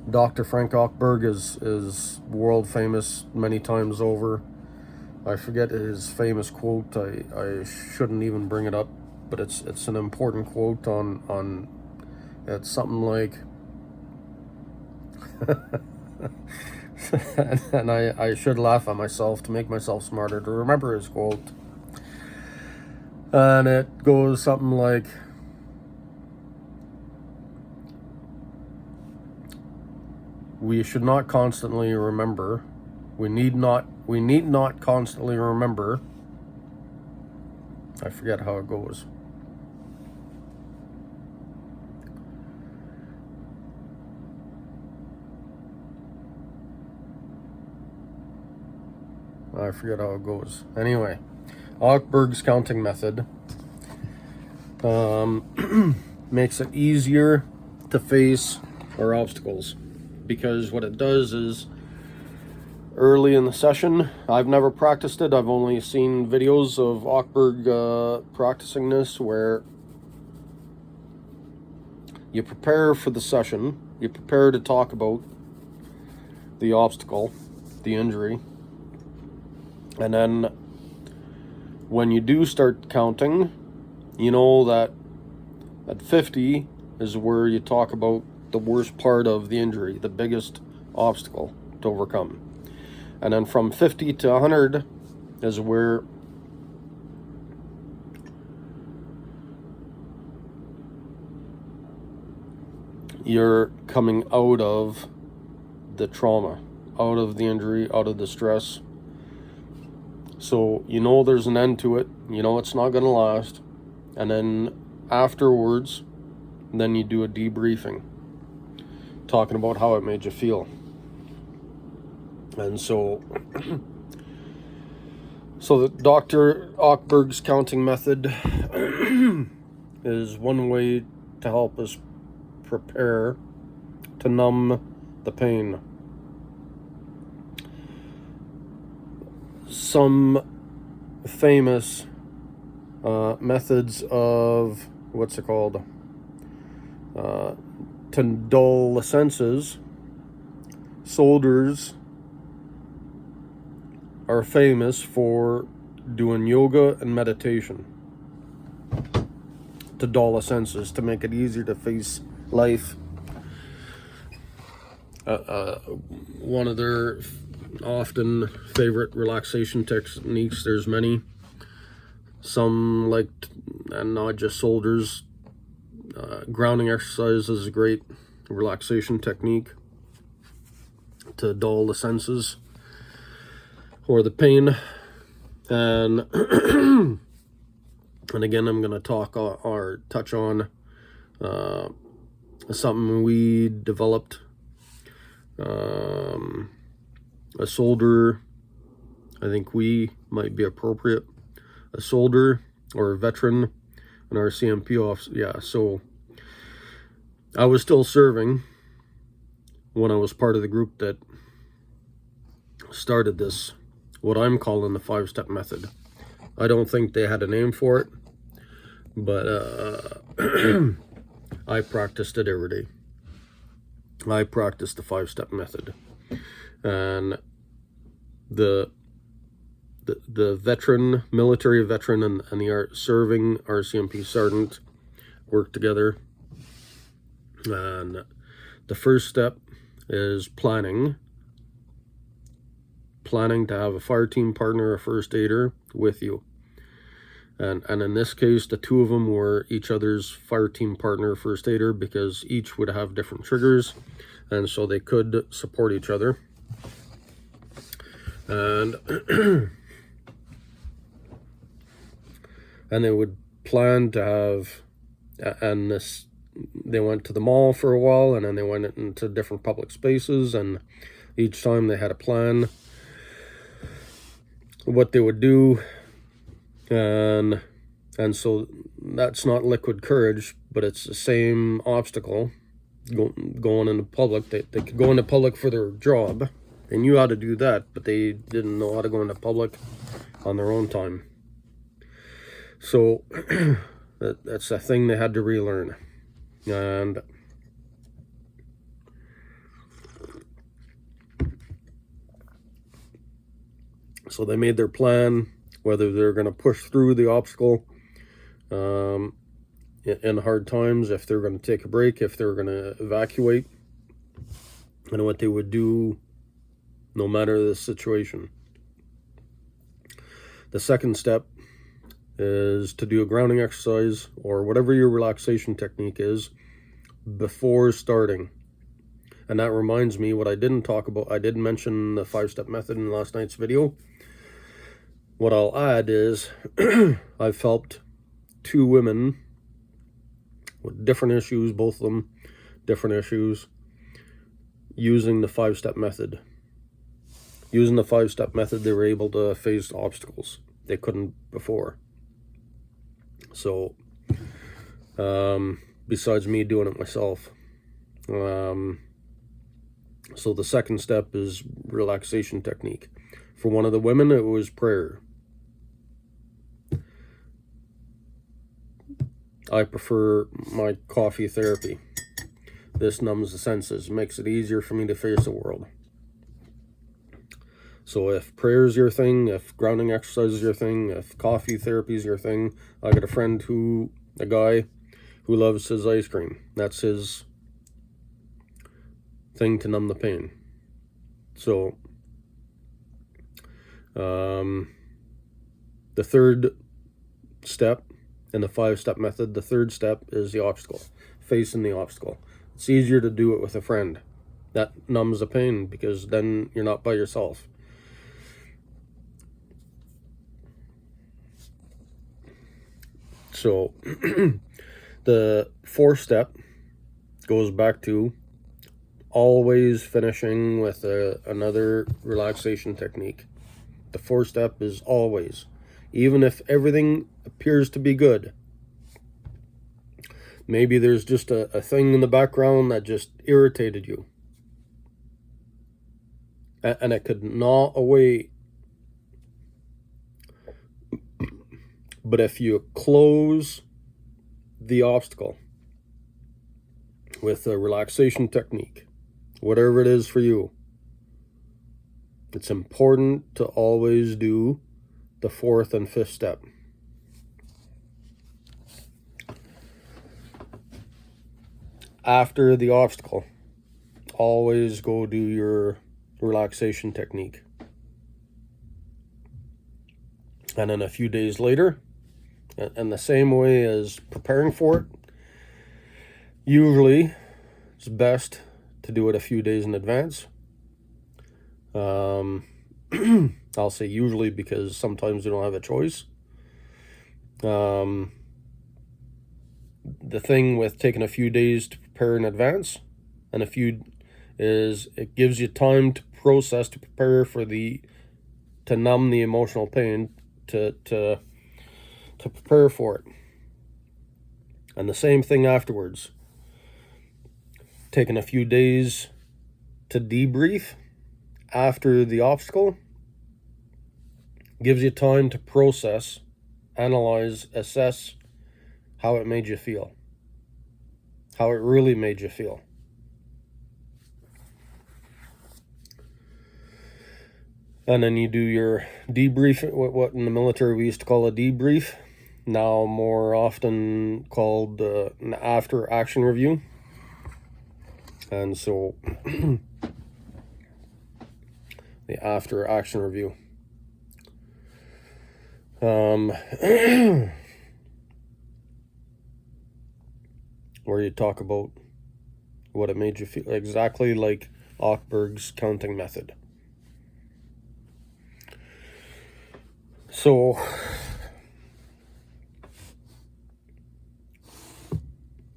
Dr. Frank Ochberg is world famous many times over. I forget his famous quote. I shouldn't even bring it up, but it's an important quote on it's something like and I should laugh at myself to make myself smarter to remember his quote. And it goes something like, we should not constantly remember, we need not constantly remember I forget how it goes. I forget how it goes. Anyway, Ochberg's counting method makes it easier to face our obstacles, because what it does is, early in the session, I've never practiced it, I've only seen videos of Ochberg practicing this, where you prepare for the session, you prepare to talk about the obstacle, the injury, and then when you do start counting, you know that at 50 is where you talk about the worst part of the injury, the biggest obstacle to overcome. And then from 50 to 100 is where you're coming out of the trauma, out of the injury, out of the stress. So you know there's an end to it, you know it's not going to last, and then afterwards, then you do a debriefing, talking about how it made you feel. And so the Dr. Ochberg's counting method is one way to help us prepare to numb the pain. Some famous methods of, what's it called, to dull the senses. Soldiers are famous for doing yoga and meditation to dull the senses, to make it easier to face life. One of their often favorite relaxation techniques, there's many, some like, and not just soldiers, grounding exercise is a great relaxation technique to dull the senses or the pain. And and again, I'm going to talk or touch on something we developed. A soldier, I think we might be appropriate. A soldier or a veteran in our CMP office. Yeah, so I was still serving when I was part of the group that started this, what I'm calling the 5-step method. I don't think they had a name for it, but I practiced it every day. I practiced the 5-step method, and the veteran, military veteran, and the serving RCMP sergeant work together. And the first step is planning to have a fire team partner, a first aider with you. And in this case, the two of them were each other's fire team partner, first aider, because each would have different triggers, and so they could support each other. And and they would plan to have, and this, they went to the mall for a while, and then they went into different public spaces, and each time they had a plan what they would do. And so that's not liquid courage, but it's the same obstacle, going into public. They could go into public for their job, they knew how to do that, but they didn't know how to go into public on their own time. So that's a thing they had to relearn. And so they made their plan, whether they're going to push through the obstacle in hard times, if they're going to take a break, if they're going to evacuate, and what they would do no matter the situation. The second step is to do a grounding exercise or whatever your relaxation technique is before starting. And that reminds me, what I didn't talk about, I did mention the 5-step method in last night's video. What I'll add is I've helped 2 women with different issues, both of them different issues, using the 5-step method. Using the 5-step method, they were able to face obstacles they couldn't before. So, besides me doing it myself. So the second step is relaxation technique. For one of the women, it was prayer. I prefer my coffee therapy. This numbs the senses, makes it easier for me to face the world. So if prayer is your thing, if grounding exercise is your thing, if coffee therapy is your thing, I got a guy who loves his ice cream. That's his thing to numb the pain. So, the third step in the 5-step method, the third step is the obstacle, facing the obstacle. It's easier to do it with a friend. That numbs the pain because then you're not by yourself. So the 4th step goes back to always finishing with another relaxation technique. The 4th step is always, even if everything appears to be good. Maybe there's just a thing in the background that just irritated you. And it could gnaw away. But if you close the obstacle with a relaxation technique, whatever it is for you, it's important to always do the 4th and 5th step. After the obstacle, always go do your relaxation technique. And then a few days later, and the same way as preparing for it, usually it's best to do it a few days in advance. I'll say usually because sometimes you don't have a choice. The thing with taking a few days to prepare in advance and it gives you time to process, to prepare to numb the emotional pain, to prepare for it. And the same thing afterwards. Taking a few days to debrief after the obstacle gives you time to process, analyze, assess how it made you feel. How it really made you feel. And then you do your debrief, what in the military we used to call a debrief, now more often called an after action review. And so the after action review. Where you talk about what it made you feel, exactly like Ochberg's counting method. So,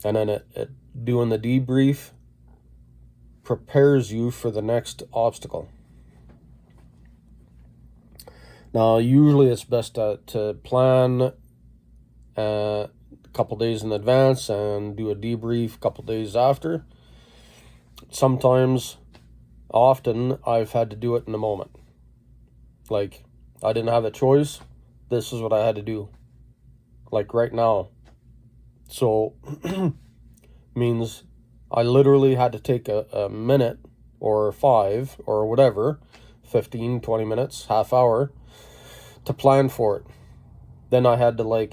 and then it doing the debrief prepares you for the next obstacle. Now, usually it's best to plan a couple days in advance and do a debrief a couple days after. Often, I've had to do it in the moment. Like, I didn't have a choice. This is what I had to do. Like right now. So, means I literally had to take a minute or 5 or whatever, 15, 20 minutes, half hour to plan for it. Then I had to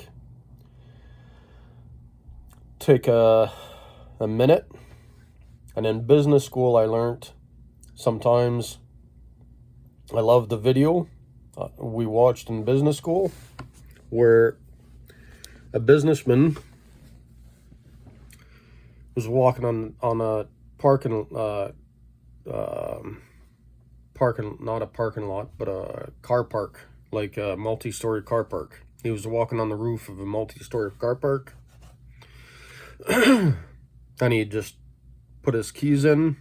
take a minute. And in business school, I learned sometimes I love the video we watched in business school where a businessman was walking on a parking not a parking lot, but a car park like a multi-story car park. He was walking on the roof of a multi-story car park. And he just put his keys in.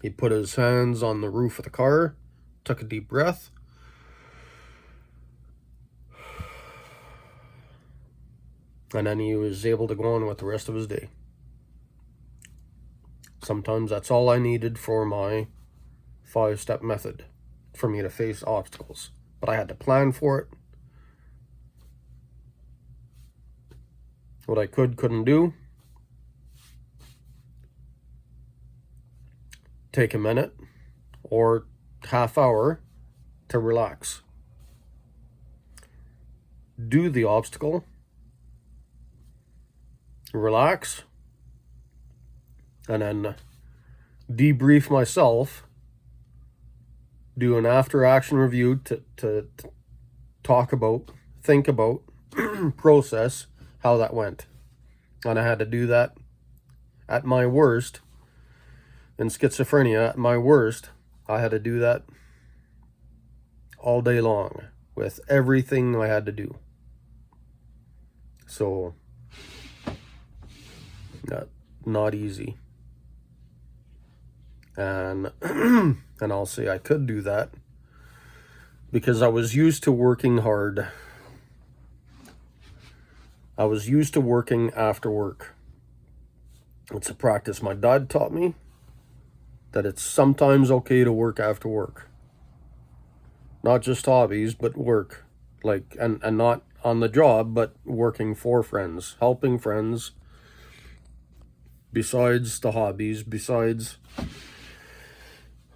He put his hands on the roof of the car, took a deep breath. And then he was able to go on with the rest of his day. Sometimes that's all I needed for my 5-step method for me to face obstacles. But I had to plan for it. What I couldn't do. Take a minute or half hour to relax. Do the obstacle. Relax. And then debrief myself. Do an after action review to talk about, think about, process how that went. And I had to do that at my worst. In schizophrenia, at my worst, I had to do that all day long with everything I had to do. So, not easy. And and I'll say I could do that because I was used to working hard. I was used to working after work. It's a practice my dad taught me, that it's sometimes okay to work after work. Not just hobbies, but work. Like, and not on the job, but working for friends, helping friends. Besides the hobbies, besides,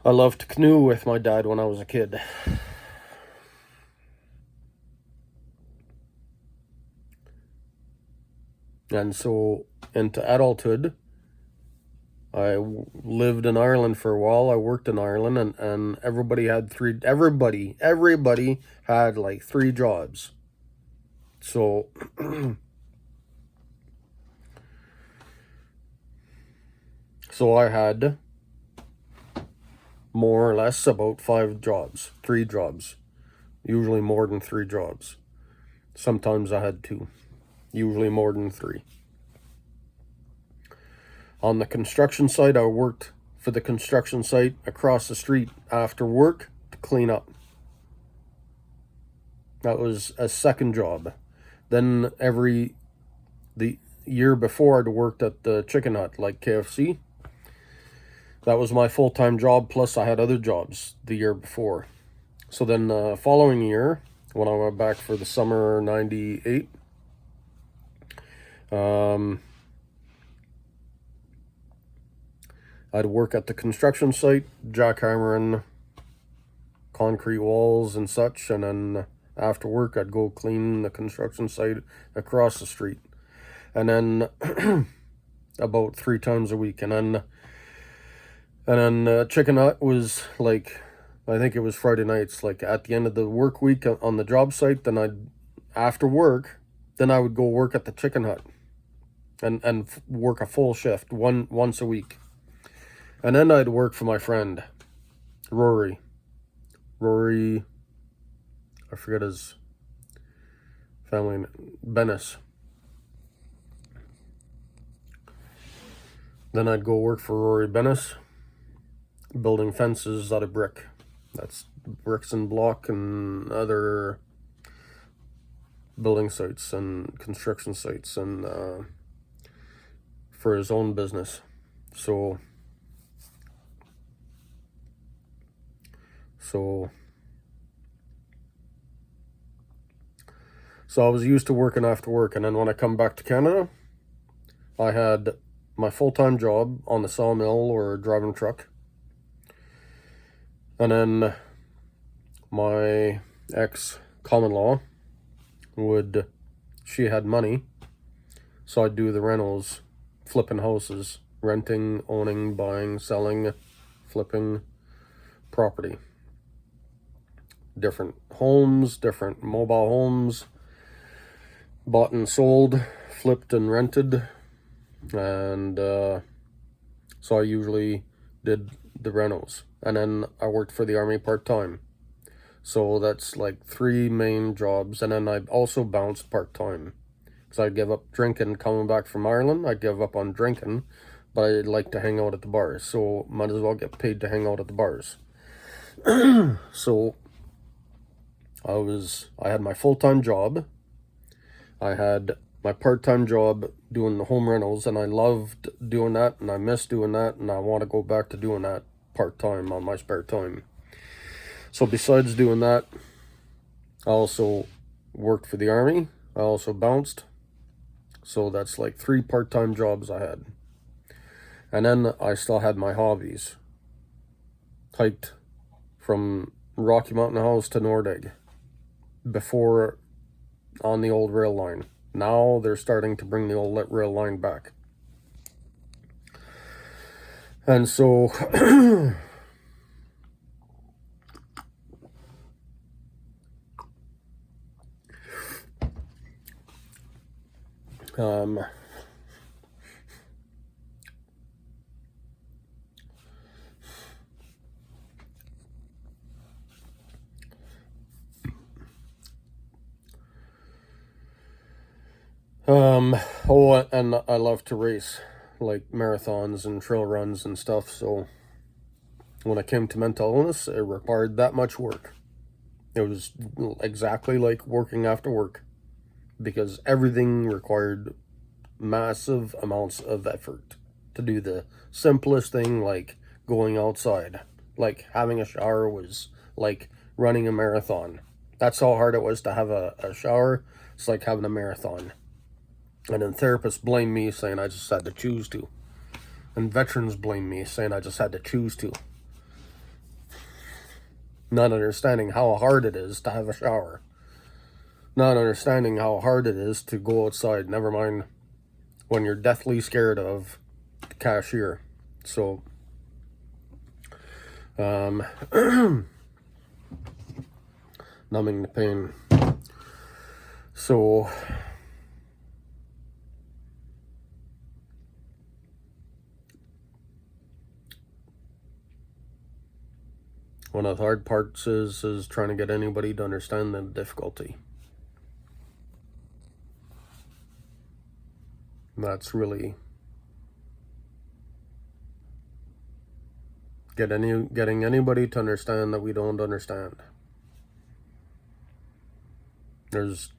I loved to canoe with my dad when I was a kid. And so into adulthood, I lived in Ireland for a while. I worked in Ireland, and everybody had everybody had like 3 jobs. So so I had more or less about 5 jobs, 3 jobs, usually more than 3 jobs. Sometimes I had 2, usually more than 3. On the construction site, I worked for the construction site across the street after work to clean up. That was a second job. Then the year before, I'd worked at the chicken hut, like KFC. That was my full-time job, plus I had other jobs the year before. So then the following year, when I went back for the summer 98, I'd work at the construction site, jackhammering concrete walls and such, and then after work I'd go clean the construction site across the street. And then about 3 times a week. And then chicken hut was like, I think it was Friday nights, like at the end of the work week on the job site. Then after work, then I would go work at the chicken hut and work a full shift once a week. And then I'd work for my friend, Rory, I forget his family name, Bennis. Then I'd go work for Rory Bennis, building fences out of brick. That's bricks and block and other building sites and construction sites, and for his own business. So I was used to working after work. And then when I come back to Canada, I had my full-time job on the sawmill or driving a truck. And then my ex-common-law she had money, so I'd do the rentals, flipping houses, renting, owning, buying, selling, flipping property. Different homes, different mobile homes, bought and sold, flipped and rented. And so I usually did the rentals. And then I worked for the army part-time. So that's like 3 main jobs. And then I also bounced part-time. Because I'd give up drinking coming back from Ireland. I'd give up on drinking, but I'd like to hang out at the bars. So might as well get paid to hang out at the bars. So I had my full-time job. I had my part-time job doing the home rentals, and I loved doing that, and I miss doing that, and I want to go back to doing that part-time on my spare time. So besides doing that, I also worked for the army. I also bounced. So that's like 3 part-time jobs I had. And then I still had my hobbies. Hiked from Rocky Mountain House to Nordegg before on the old rail line. Now they're starting to bring the old rail line back. And so oh, and I love to race, like marathons and trail runs and stuff. So when it came to mental illness, it required that much work. It was exactly like working after work, because everything required massive amounts of effort to do the simplest thing, like going outside. Like having a shower was like running a marathon. That's how hard it was to have a shower. It's like having a marathon. And then therapists blame me, saying I just had to choose to. And veterans blame me, saying I just had to choose to. Not understanding how hard it is to have a shower. Not understanding how hard it is to go outside, never mind when you're deathly scared of the cashier. So, numbing the pain. So, one of the hard parts is trying to get anybody to understand the difficulty. That's really getting anybody to understand that we don't understand. There's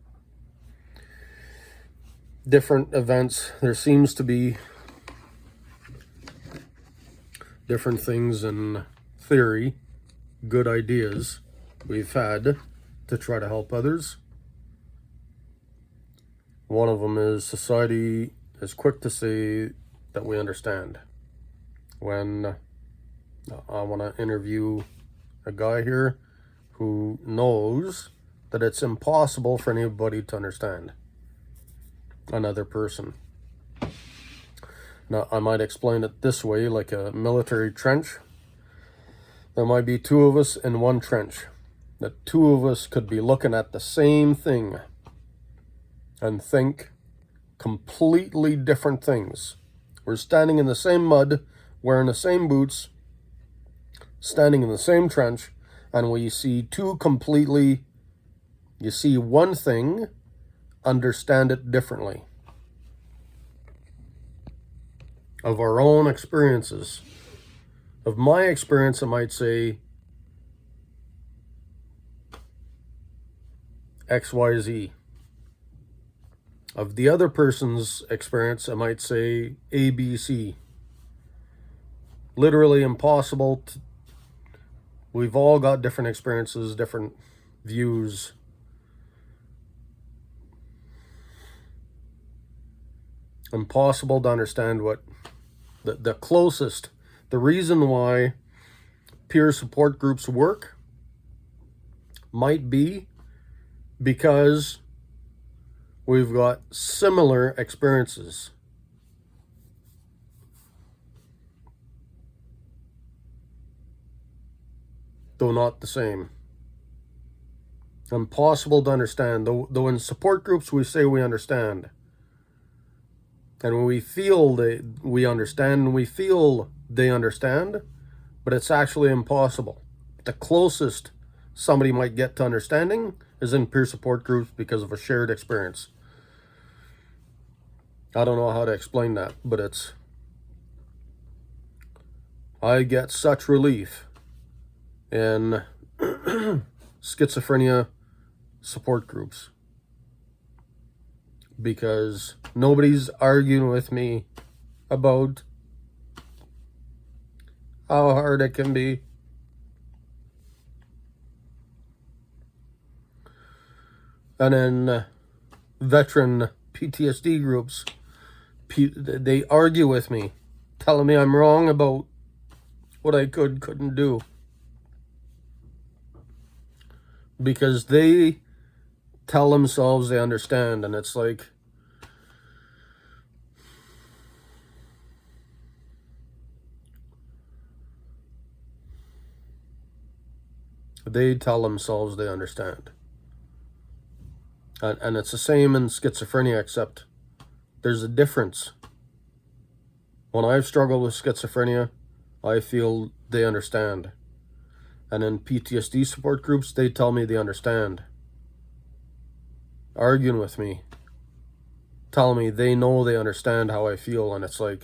different events. There seems to be different things in theory, good ideas we've had to try to help others. One of them is society is quick to say that we understand. When I want to interview a guy here who knows that it's impossible for anybody to understand another person. Now, I might explain it this way, like a military trench. There might be 2 of us in one trench. The 2 of us could be looking at the same thing and think completely different things. We're standing in the same mud, wearing the same boots, standing in the same trench, and we see 2 completely, you see one thing, understand it differently. Of our own experiences. Of my experience, I might say XYZ. Of the other person's experience, I might say ABC. Literally impossible. We've all got different experiences, different views. Impossible to understand what the closest, the reason why peer support groups work might be because we've got similar experiences. Though not the same. Impossible to understand. Though in support groups we say we understand. And when we feel we understand, and we feel they understand, but it's actually impossible. The closest somebody might get to understanding is in peer support groups because of a shared experience. I don't know how to explain that, but I get such relief in schizophrenia support groups because nobody's arguing with me about how hard it can be. And in veteran PTSD groups, they argue with me, telling me I'm wrong about what I couldn't do. Because they tell themselves they understand, and it's like, they tell themselves they understand. And it's the same in schizophrenia, except there's a difference. When I've struggled with schizophrenia, I feel they understand. And in PTSD support groups, they tell me they understand. Arguing with me, telling me they know they understand how I feel, and it's like,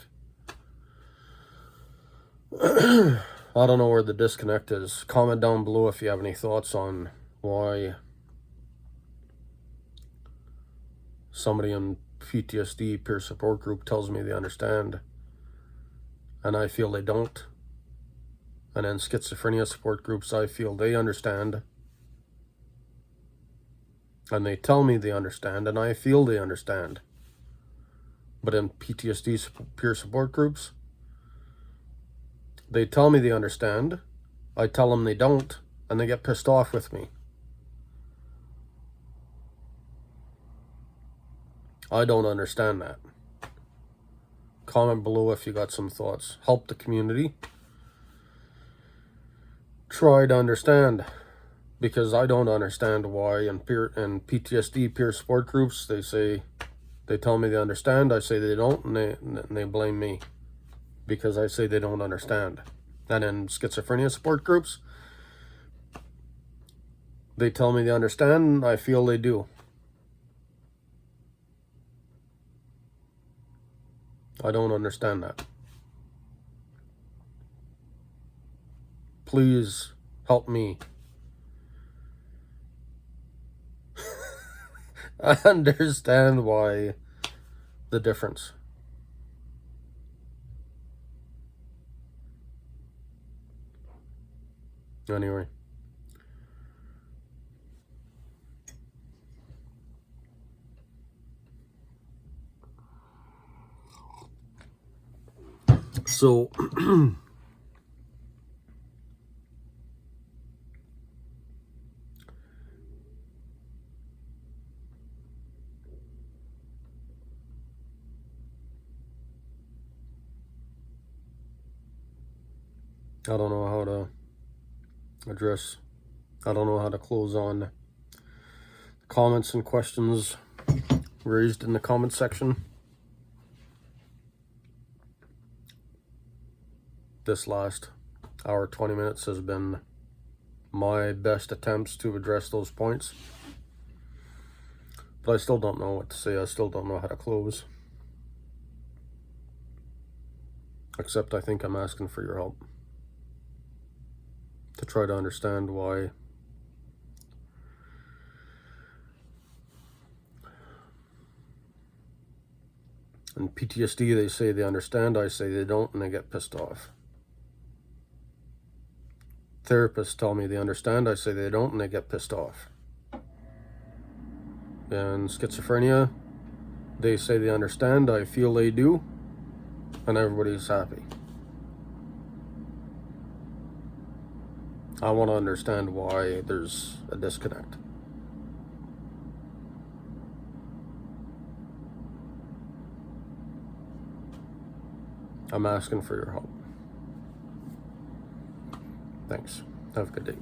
I don't know where the disconnect is. Comment down below if you have any thoughts on why somebody in PTSD peer support group tells me they understand and I feel they don't. And in schizophrenia support groups, I feel they understand and they tell me they understand and I feel they understand. But in PTSD peer support groups, they tell me they understand, I tell them they don't, and they get pissed off with me. I don't understand that. Comment below if you got some thoughts. Help the community. Try to understand, because I don't understand why in PTSD peer support groups they tell me they understand, I say they don't, and they blame me because I say they don't understand. And in schizophrenia support groups, they tell me they understand, and I feel they do. I don't understand that. Please help me. I understand why the difference. Anyway. So I don't know how to I don't know how to close on comments and questions raised in the comment section. This last hour, 20 minutes has been my best attempts to address those points. But I still don't know what to say. I still don't know how to close. Except I think I'm asking for your help to try to understand why in PTSD they say they understand, I say they don't, and they get pissed off. Therapists tell me they understand, I say they don't, and they get pissed off. And schizophrenia, they say they understand, I feel they do, and everybody's happy. I want to understand why there's a disconnect. I'm asking for your help. Thanks. Have a good day.